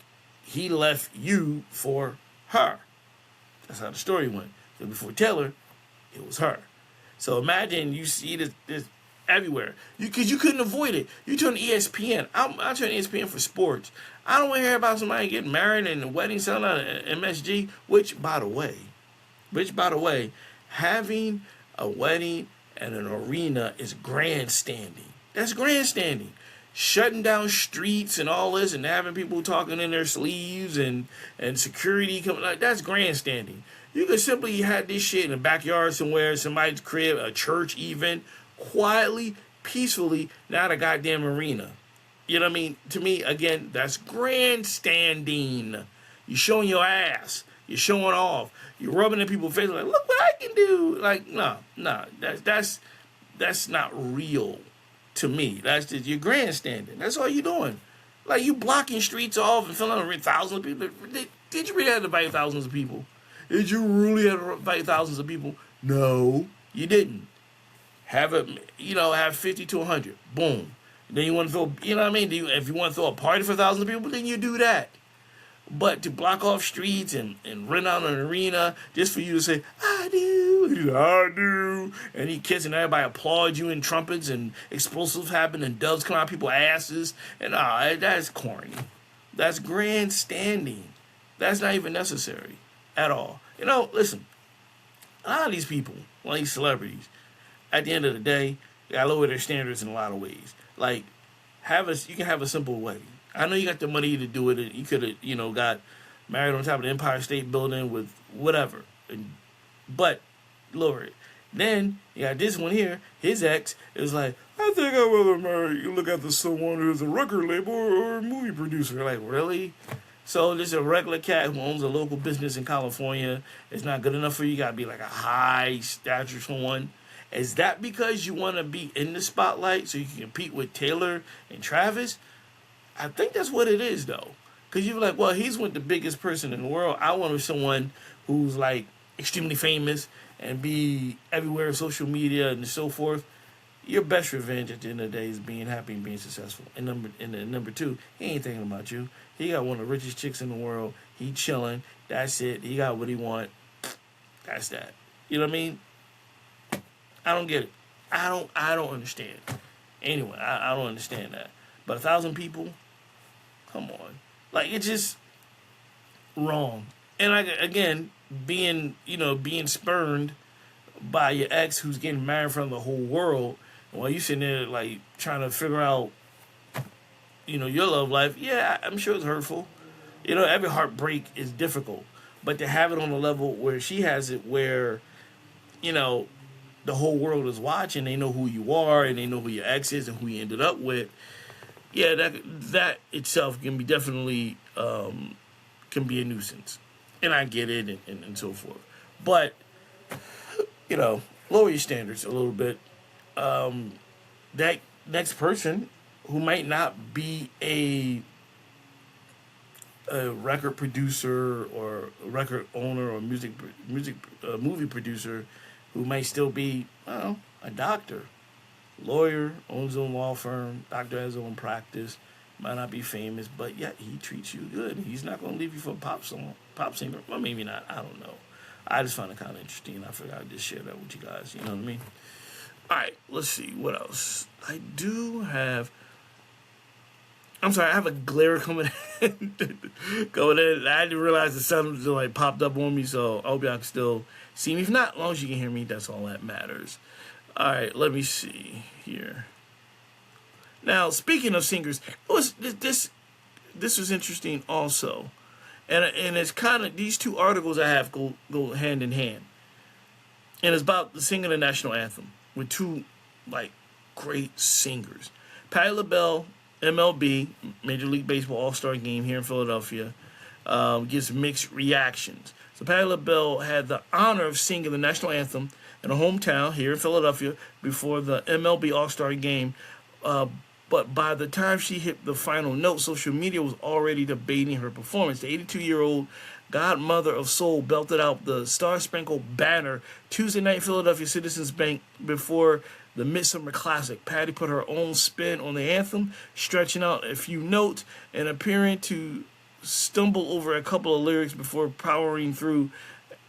S2: he left you for her. That's how the story went. So before Taylor, it was her. So imagine you see this everywhere. Because you couldn't avoid it. You turn ESPN. I turn ESPN for sports. I don't want to hear about somebody getting married and the wedding selling out at MSG. Which, by the way, having a wedding at an arena is grandstanding. That's grandstanding. Shutting down streets and all this and having people talking in their sleeves and security coming, like, that's grandstanding. You could simply have this shit in the backyard somewhere, somebody's crib, a church even, quietly, peacefully, not a goddamn arena. You know what I mean? To me, again, that's grandstanding. You're showing your ass. You're showing off. You're rubbing in people's faces like, look what I can do. Like, no, that's not real to me. That's just, you're grandstanding. That's all you're doing. Like, you blocking streets off and filling out thousands of people. Did you really have to invite thousands of people? Did you really have to invite thousands of people? No, you didn't. Have 50 to 100. Boom. Then you want to throw, you know what I mean? If you want to throw a party for thousands of people, then you do that. But to block off streets and rent out an arena just for you to say, I do, and you kiss and everybody applaud you and trumpets and explosives happen and doves come out people's asses, and that's corny. That's grandstanding. That's not even necessary at all. Listen, a lot of these people, a lot of these celebrities, at the end of the day, they gotta lower their standards in a lot of ways. Like, you can have a simple wedding. I know you got the money to do it. You could have, got married on top of the Empire State Building with whatever. But lower it. Then you got this one here. His ex is like, I think I'd rather marry you. Look after someone who's a record label or a movie producer. Like, really? So this is a regular cat who owns a local business in California. It's not good enough for you. You got to be like a high stature someone. Is that because you want to be in the spotlight so you can compete with Taylor and Travis? I think that's what it is, though. Because you're like, well, he's with the biggest person in the world. I want someone who's, like, extremely famous and be everywhere on social media and so forth. Your best revenge at the end of the day is being happy and being successful. And number two, he ain't thinking about you. He got one of the richest chicks in the world. He chilling. That's it. He got what he want. That's that. You know what I mean? I don't get it. I don't understand. Anyway, I don't understand that. But 1,000 people, come on. Like, it's just wrong. And again, being spurned by your ex who's getting married in front of the whole world, while you sitting there like trying to figure out, your love life. Yeah, I'm sure it's hurtful. Every heartbreak is difficult. But to have it on a level where she has it, where, the whole world is watching, they know who you are, and they know who your ex is and who you ended up with. Yeah, that itself can be definitely can can be a nuisance. And I get it and so forth. But, lower your standards a little bit. That next person who might not be a record producer or a record owner or movie producer, who might still be, a doctor, lawyer, owns his own law firm, doctor has his own practice, might not be famous, but yet he treats you good. He's not going to leave you for a pop singer. Well, maybe not. I don't know. I just found it kind of interesting. I figured I'd just share that with you guys. You know what I mean? All right, let's see. What else? I have a glare coming in. I didn't realize the sun just popped up on me, so I hope y'all can still see me. If not, as long as you can hear me, that's all that matters. All right, let me see here. Now, speaking of singers, this was interesting also, and it's kind of, these two articles I have go hand in hand, and it's about the singing the national anthem with two great singers. Patti LaBelle, MLB, Major League Baseball All-Star Game here in Philadelphia, gets mixed reactions. So Patti LaBelle had the honor of singing the national anthem in her hometown here in Philadelphia before the MLB All-Star Game. But by the time she hit the final note, social media was already debating her performance. The 82-year-old godmother of soul belted out the Star-Spangled Banner Tuesday night in Philadelphia Citizens Bank before the Midsummer Classic. Patti put her own spin on the anthem, stretching out a few notes and appearing to stumble over a couple of lyrics before powering through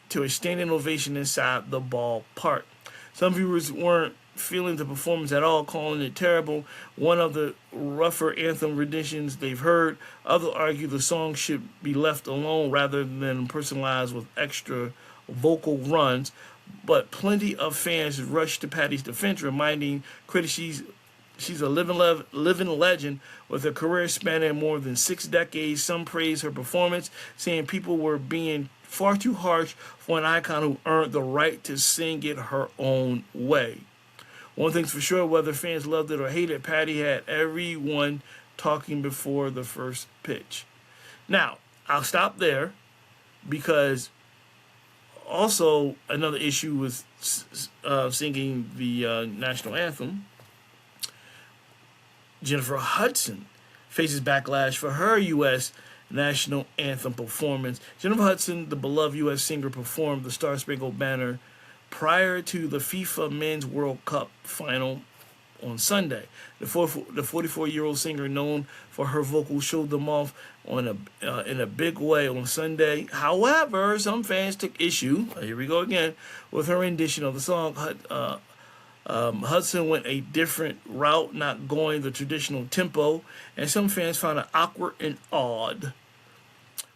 S2: to a standing ovation inside the ballpark. Some viewers weren't feeling the performance at all, calling it terrible, one of the rougher anthem renditions they've heard. Others argue the song should be left alone rather than personalized with extra vocal runs. But plenty of fans rushed to Patti's defense, reminding critics she's a living legend with a career spanning more than 6 decades. Some praised her performance, saying people were being far too harsh for an icon who earned the right to sing it her own way. One thing's for sure, whether fans loved it or hated it, Patti had everyone talking before the first pitch. Now, I'll stop there because also another issue with singing the national anthem. Jennifer Hudson faces backlash for her U.S. National Anthem performance. Jennifer Hudson, the beloved U.S. singer, performed the Star-Spangled Banner prior to the FIFA Men's World Cup final on Sunday. The 44-year-old singer, known for her vocals, showed them off in a big way on Sunday. However, some fans took issue, here we go again, with her rendition of the song. Hudson went a different route, not going the traditional tempo, and some fans found it awkward and odd.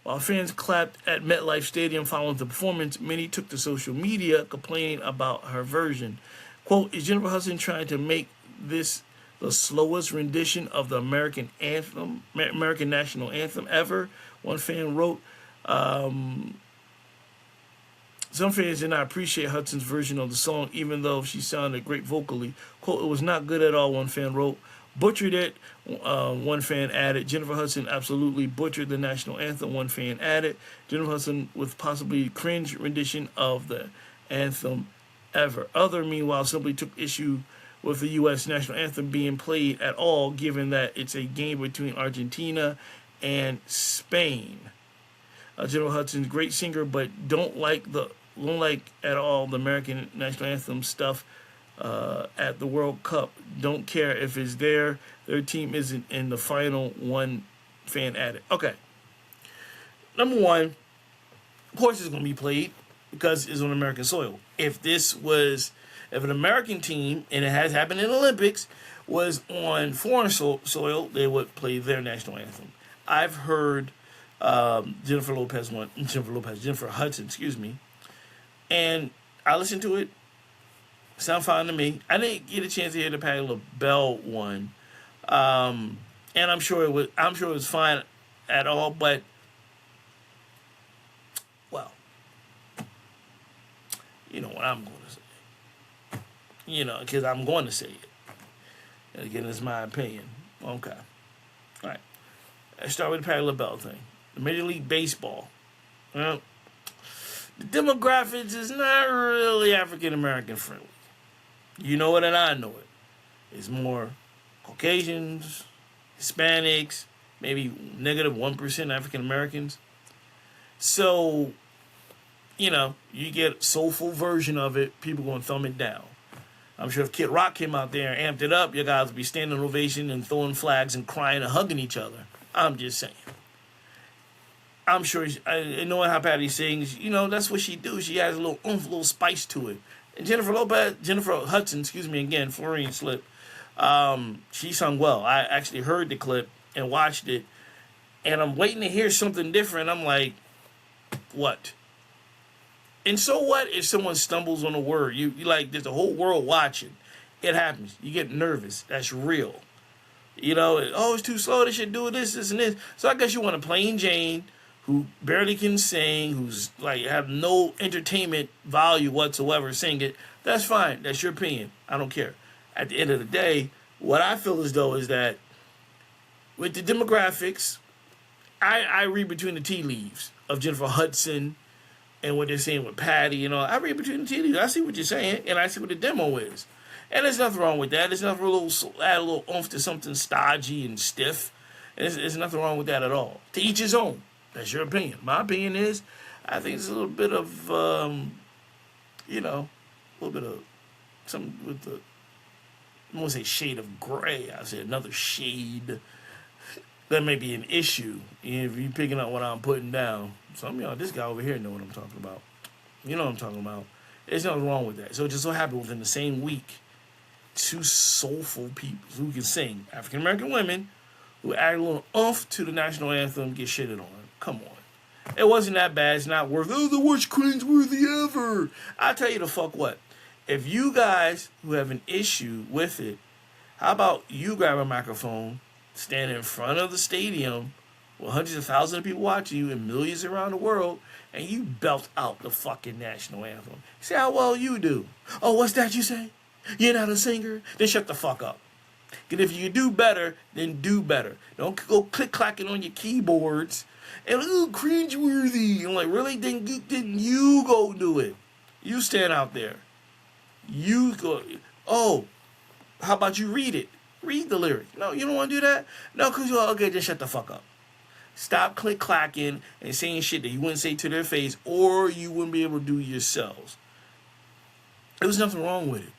S2: While fans clapped at MetLife Stadium following the performance, many took to social media complaining about her version. Quote, "Is Jennifer Hudson trying to make this the slowest rendition of the American national anthem ever?" One fan wrote. Some fans did not appreciate Hudson's version of the song, even though she sounded great vocally. Quote, "It was not good at all," one fan wrote. "Butchered it," one fan added. "Jennifer Hudson absolutely butchered the national anthem," one fan added. "Jennifer Hudson with possibly cringe rendition of the anthem ever." Other, meanwhile, simply took issue with the U.S. national anthem being played at all, given that it's a game between Argentina and Spain. Jennifer Hudson's a great singer, but don't like at all the American national anthem stuff at the World Cup. Don't care if it's there. Their team isn't in the final, one fan added. Okay. Number one, of course it's going to be played because it's on American soil. If an American team, and it has happened in the Olympics, was on foreign soil, they would play their national anthem. I've heard Jennifer Hudson, and I listened to it. Sound fine to me. I didn't get a chance to hear the Patti LaBelle one, and I'm sure it was fine at all. But well, you know what I'm going to say. Because I'm going to say it. And again, it's my opinion. Okay. All right. Let's start with the Patti LaBelle thing. Major League Baseball. Well, the demographics is not really African American friendly. You know it and I know it. It's more Caucasians, Hispanics, maybe negative 1% African Americans. So, you know, you get a soulful version of it, people going to thumb it down. I'm sure if Kid Rock came out there and amped it up, you guys would be standing ovation and throwing flags and crying and hugging each other. I'm just saying. I'm sure, knowing how Patty sings, you know, that's what she do. She has a little oomph, a little spice to it. And Jennifer Hudson, again, Florian slip. She sung well. I actually heard the clip and watched it, and I'm waiting to hear something different. I'm like, what? And so what if someone stumbles on a word? You like, there's a whole world watching. It happens. You get nervous. That's real. You know, it's too slow. They should do this, and this. So I guess you want a plain Jane who barely can sing, who's like have no entertainment value whatsoever, sing it. That's fine. That's your opinion. I don't care. At the end of the day, what I feel as though is that with the demographics, I read between the tea leaves of Jennifer Hudson and what they're saying with Patty. You know, I read between the tea leaves. I see what you're saying, and I see what the demo is. And there's nothing wrong with that. There's nothing add a little oomph to something stodgy and stiff. And there's nothing wrong with that at all. To each his own. That's your opinion. My opinion is, I think it's a little bit of, you know, a little bit of something with the, I won't say shade of gray. I say another shade. That may be an issue if you're picking up what I'm putting down. Some of y'all, this guy over here know what I'm talking about. You know what I'm talking about. There's nothing wrong with that. So it just so happened within the same week, two soulful people who can sing, African American women, who add a little oomph to the national anthem, get shitted on. Come on. It wasn't that bad. It's not worth, the worst cringeworthy ever. I'll tell you the fuck what. If you guys who have an issue with it, how about you grab a microphone, stand in front of the stadium with hundreds of thousands of people watching you and millions around the world, and you belt out the fucking national anthem. See how well you do. Oh, what's that you say? You're not a singer? Then shut the fuck up. Because if you do better, then do better. Don't go click-clacking on your keyboards and, cringeworthy. I'm like, really? Then you go do it. You stand out there. You go, how about you read it? Read the lyric. No, you don't want to do that? No, because you're okay, just shut the fuck up. Stop click-clacking and saying shit that you wouldn't say to their face or you wouldn't be able to do yourselves. There was nothing wrong with it.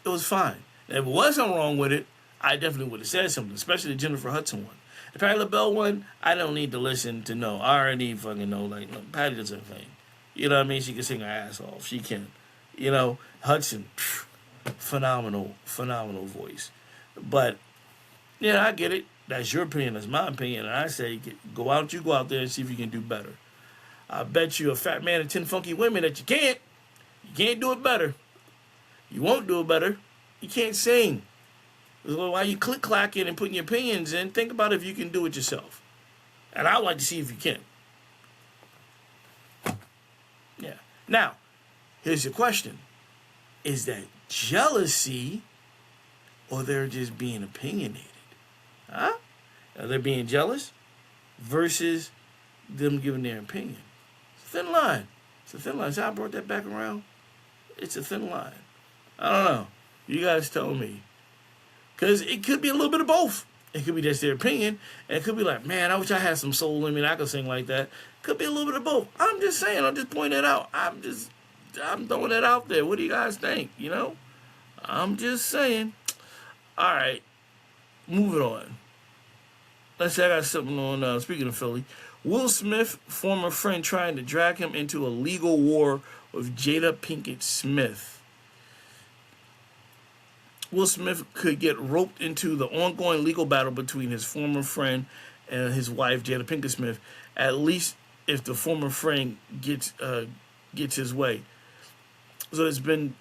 S2: It was fine. And if it was something wrong with it, I definitely would have said something, especially the Jennifer Hudson one. The Patti LaBelle one, I don't need to listen to know. I already fucking know. Like, no, Patti does her thing. You know what I mean? She can sing her ass off. She can. You know, Hudson, phenomenal voice. But, yeah, I get it. That's your opinion. That's my opinion. And I say, go out there and see if you can do better. I bet you a fat man and 10 funky women that you can't. You can't do it better. You won't do it better. You can't sing. Why you click-clacking and putting your opinions in, think about if you can do it yourself. And I'd like to see if you can. Yeah. Now, here's your question. Is that jealousy or they're just being opinionated? Huh? Are they being jealous versus them giving their opinion? It's a thin line. It's a thin line. See how I brought that back around? It's a thin line. I don't know. You guys tell me. Because it could be a little bit of both. It could be just their opinion. And it could be like, man, I wish I had some soul in me and I could sing like that. Could be a little bit of both. I'm just saying. I'm just pointing it out. I'm throwing it out there. What do you guys think? You know? I'm just saying. All right. Moving on. Let's say I got something on, speaking of Philly. Will Smith, former friend, trying to drag him into a legal war with Jada Pinkett Smith. Will Smith could get roped into the ongoing legal battle between his former friend and his wife, Jada Pinkett Smith, at least if the former friend gets his way. So it's been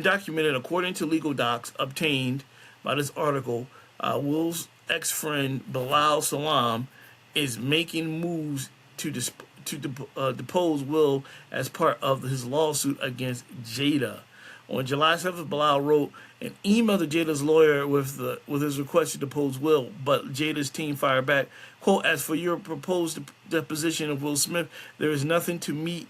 S2: documented, according to legal docs obtained by this article, Will's ex-friend Bilal Salam is making moves to depose Will as part of his lawsuit against Jada. On July 7th, Bilal wrote an email to Jada's lawyer with his request to depose Will, but Jada's team fired back, quote, "As for your proposed deposition of Will Smith, there is nothing to meet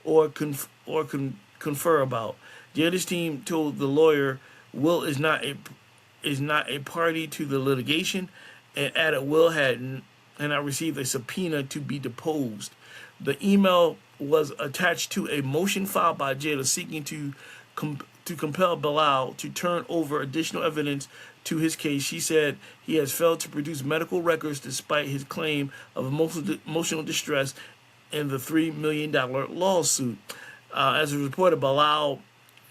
S2: or confer about." Jada's team told the lawyer Will is not a party to the litigation, and added Will had not received a subpoena to be deposed. The email was attached to a motion filed by Jada seeking to compel Bilal to turn over additional evidence to his case. She said he has failed to produce medical records despite his claim of emotional distress in the $3 million lawsuit. As reported, Bilal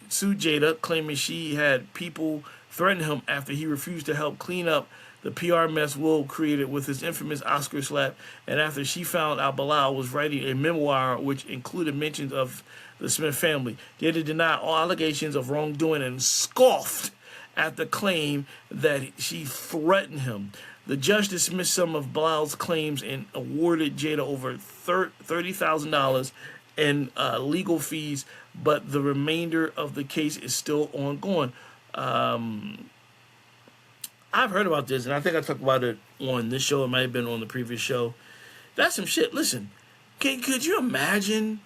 S2: sued Jada, claiming she had people threaten him after he refused to help clean up the PR mess Will created with his infamous Oscar slap, and after she found out Bilal was writing a memoir which included mentions of the Smith family. Jada denied all allegations of wrongdoing and scoffed at the claim that she threatened him. The judge dismissed some of Bilal's claims and awarded Jada over $30,000 in legal fees, but the remainder of the case is still ongoing. I've heard about this, and I think I talked about it on this show. It might have been on the previous show. That's some shit. Listen, could you imagine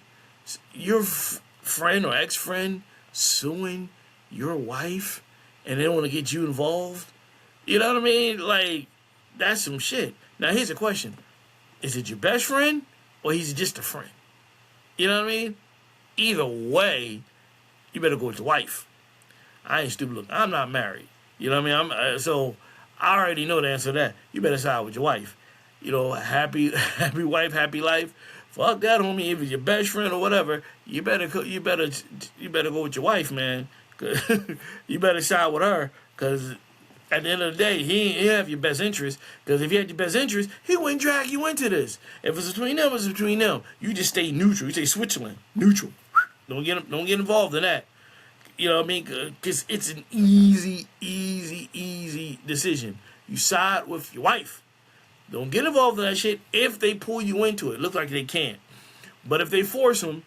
S2: your friend or ex-friend suing your wife and they don't want to get you involved? You know what I mean? Like, that's some shit. Now, here's a question. Is it your best friend or he's just a friend? You know what I mean? Either way, you better go with your wife. I ain't stupid. Look, I'm not married. You know what I mean? So I already know the answer to that. You better side with your wife. You know, happy wife, happy life. Fuck that, homie. If it's your best friend or whatever, you better go with your wife, man. You better side with her, because at the end of the day, he ain't have your best interest. Because if he had your best interest, he wouldn't drag you into this. If it's between them, it's between them. You just stay neutral. You stay Switzerland, neutral. Don't get involved in that. You know what I mean? Because it's an easy decision. You side with your wife. Don't get involved in that shit if they pull you into it. Looks like they can't. But if they force him,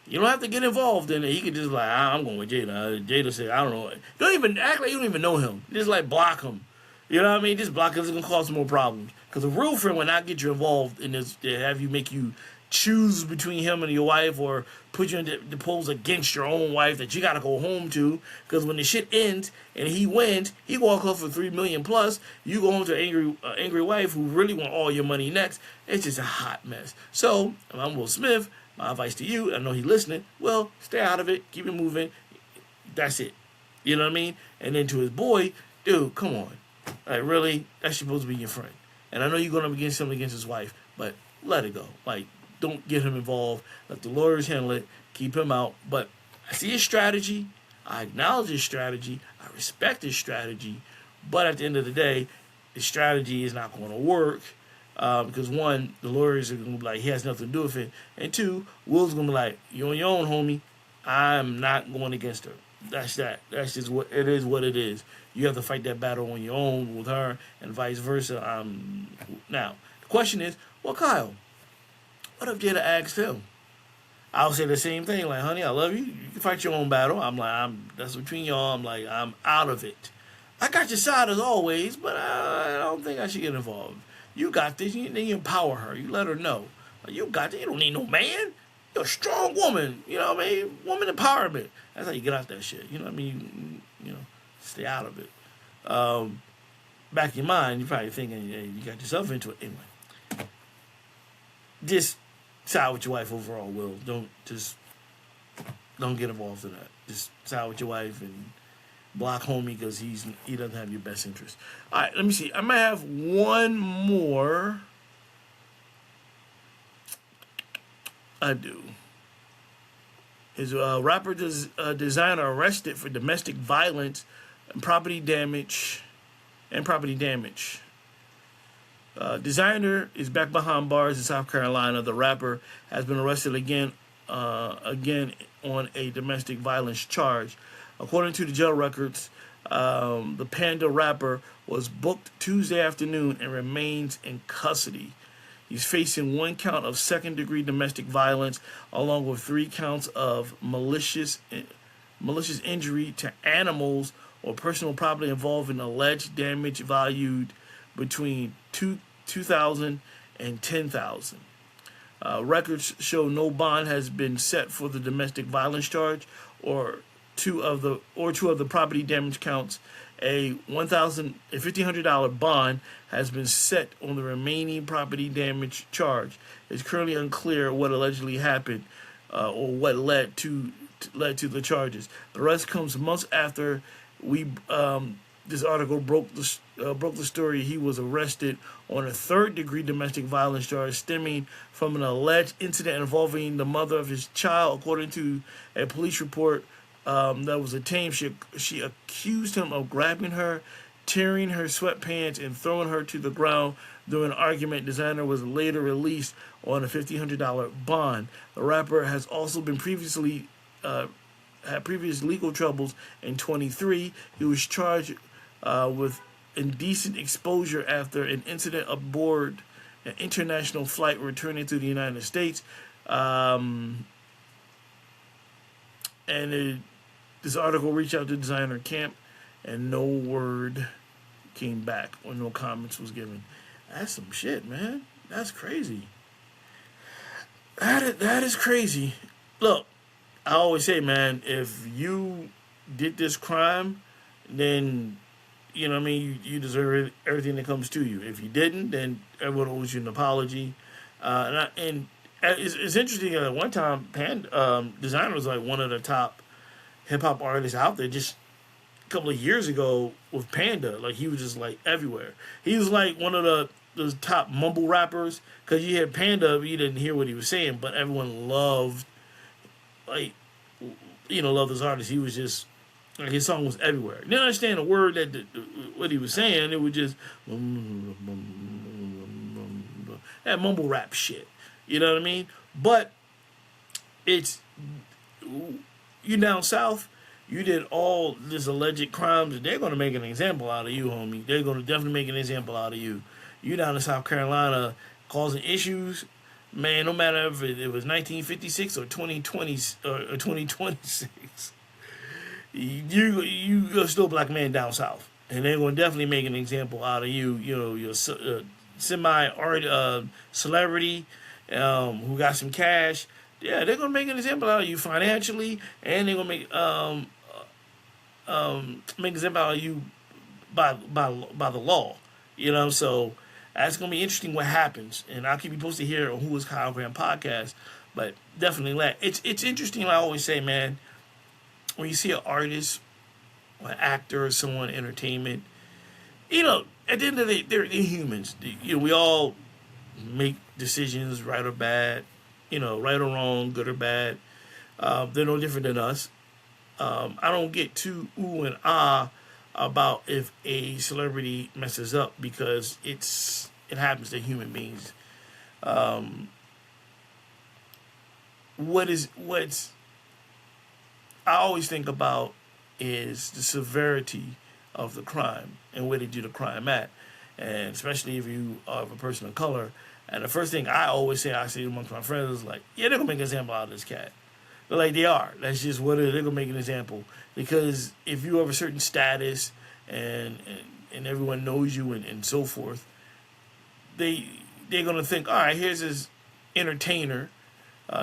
S2: you don't have to get involved in it. He could just like, I'm going with Jada. Jada said, I don't know. Don't even act like you don't even know him. Just like block him. You know what I mean? Just block him. It's going to cause more problems. Because a real friend will not get you involved in this, to have you make you choose between him and your wife, or put you in the polls against your own wife that you got to go home to. Because when the shit ends and he wins, he walk off for $3 million plus. You go home to an angry wife who really want all your money next. It's just a hot mess. So if I'm Will Smith, my advice to you, I know he's listening, well, stay out of it, keep it moving. That's it. You know what I mean? And then to his boy, dude, come on. Like, really? That's supposed to be your friend. And I know you're going up against something against his wife, but let it go. Like, don't get him involved. Let the lawyers handle it. Keep him out. But I see his strategy. I acknowledge his strategy. I respect his strategy. But at the end of the day, his strategy is not going to work. Because one, the lawyers are going to be like, he has nothing to do with it. And two, Will's going to be like, you're on your own, homie. I'm not going against her. That's that. That's just what it is. What it is. You have to fight that battle on your own with her, and vice versa. Now, the question is, well, Kyle, what if Jada asked him? I'll say the same thing. Like, honey, I love you. You can fight your own battle. I'm like, that's between y'all. I'm like, I'm out of it. I got your side as always, but I don't think I should get involved. You got this. Then you empower her. You let her know. Like, you got this. You don't need no man. You're a strong woman. You know what I mean? Woman empowerment. That's how you get out that shit. You know what I mean? You know, stay out of it. Back in your mind, you're probably thinking, hey, you got yourself into it. Anyway, just side with your wife overall, Will. Don't get involved in that. Just side with your wife and block homie, because he doesn't have your best interest. All right, let me see. I might have one more. I do. His rapper Desiigner arrested for domestic violence and property damage. Desiigner is back behind bars in South Carolina. The rapper has been arrested again on a domestic violence charge. According to the jail records, the Panda rapper was booked Tuesday afternoon and remains in custody. He's facing 1 count of second-degree domestic violence, along with 3 counts of malicious injury to animals or personal property involving alleged damage valued between $2,000 and $10,000. Records show no bond has been set for the domestic violence charge or two of the property damage counts. A $1,500 bond has been set on the remaining property damage charge. It's currently unclear what allegedly happened or what led to the charges. The rest comes months after this article broke the story. He was arrested on a 3rd-degree domestic violence charge stemming from an alleged incident involving the mother of his child. According to a police report that was obtained, she accused him of grabbing her, tearing her sweatpants, and throwing her to the ground during an argument. Desiigner was later released on a $1,500 bond. The rapper has also been had previous legal troubles. In 2023, he was charged with indecent exposure after an incident aboard an international flight returning to the United States. This article reached out to Desiigner camp, and no word came back or no comments was given. That's some shit, man. That's crazy. That is crazy. Look, I always say, man, if you did this crime, then, you know what I mean, you deserve everything that comes to you. If you didn't, then everyone owes you an apology. It's interesting. At one time, Desiigner was like one of the top hip-hop artists out there just a couple of years ago with Panda. Like, he was just, like, everywhere. He was, like, one of those top mumble rappers, because you had Panda, but you didn't hear what he was saying, but everyone loved, like, loved this artist. He was just, like, his song was everywhere. You didn't understand a word what he was saying. It was just that mumble rap shit. You know what I mean? But you down south, you did all this alleged crimes, and they're going to make an example out of you, homie. They're going to definitely make an example out of you. You down in South Carolina causing issues, man, no matter if it was 1956 or 2020 or 2026, you're still a black man down south. And they're going to definitely make an example out of you. You know, you're semi-art celebrity who got some cash. Yeah, they're going to make an example out of you financially, and they're going to make an example out of you by the law. You know, so that's going to be interesting what happens. And I'll keep you posted here on Who is Kyle Graham podcast. But definitely, it's interesting, I always say, man, when you see an artist or an actor or someone in entertainment, you know, at the end of the day, they're humans. You know, we all make decisions, right or bad, you know, right or wrong, good or bad. They're no different than us. I don't get too ooh and ah about if a celebrity messes up, because it happens to human beings. What's I always think about is the severity of the crime and where they do the crime at, and especially if you are a person of color. And the first thing I say amongst my friends is like, yeah, they're gonna make an example out of this cat. But like, they are. That's just what it is. They're gonna make an example, because if you have a certain status and everyone knows you and so forth, they're gonna think, all right, here's this entertainer,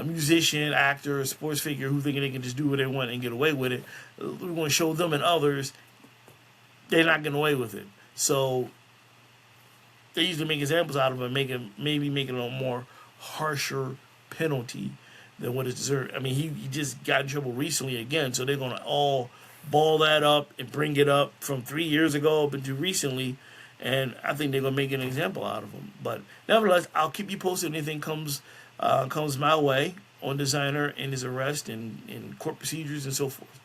S2: musician, actor, sports figure who thinking they can just do what they want and get away with it. We're gonna show them and others they're not getting away with it. So they usually make examples out of it, maybe making a more harsher penalty than what it's deserved. I mean, he just got in trouble recently again, so they're gonna all ball that up and bring it up from 3 years ago up into recently, and I think they're gonna make an example out of him. But nevertheless, I'll keep you posted if anything comes my way on Desiigner and his arrest and court procedures and so forth.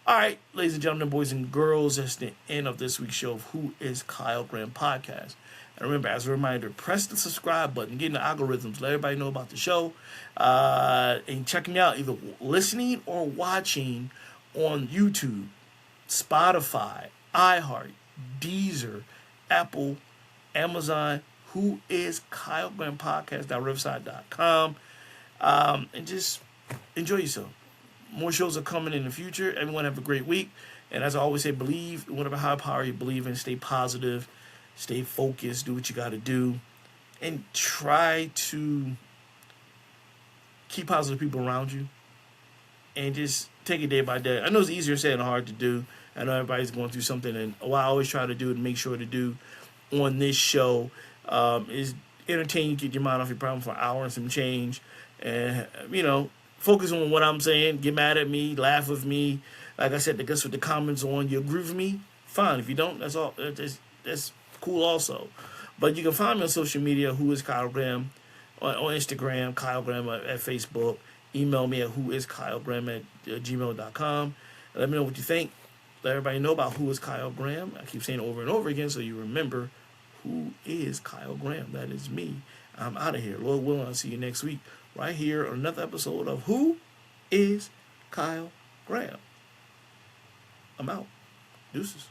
S2: All right, ladies and gentlemen, boys and girls, that's the end of this week's show of Who is Kyle Graham podcast. And remember, as a reminder, press the subscribe button, get in the algorithms, let everybody know about the show, and check me out, either listening or watching on YouTube, Spotify, iHeart, Deezer, Apple, Amazon, Who is Kyle Graham Podcast.riverside.com. And just enjoy yourself. More shows are coming in the future. Everyone have a great week. And as I always say, believe in whatever higher power you believe in. Stay positive. Stay focused. Do what you got to do. And try to keep positive people around you. And just take it day by day. I know it's easier said than hard to do. I know everybody's going through something. And what I always try to do and make sure to do on this show is entertain you, get your mind off your problem for an hour and some change. And, focus on what I'm saying. Get mad at me. Laugh with me. Like I said, that's what the comments on. You agree with me? Fine. If you don't, that's all. That's cool also. But you can find me on social media, Who is Kyle Graham, on Instagram, Kyle Graham at Facebook. Email me at whoiskylegraham@gmail.com. Let me know what you think. Let everybody know about Who is Kyle Graham. I keep saying it over and over again so you remember who is Kyle Graham. That is me. I'm out of here. Lord willing, I'll see you next week right here on another episode of Who is Kyle Graham. I'm out. Deuces.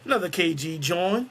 S2: Another KG join.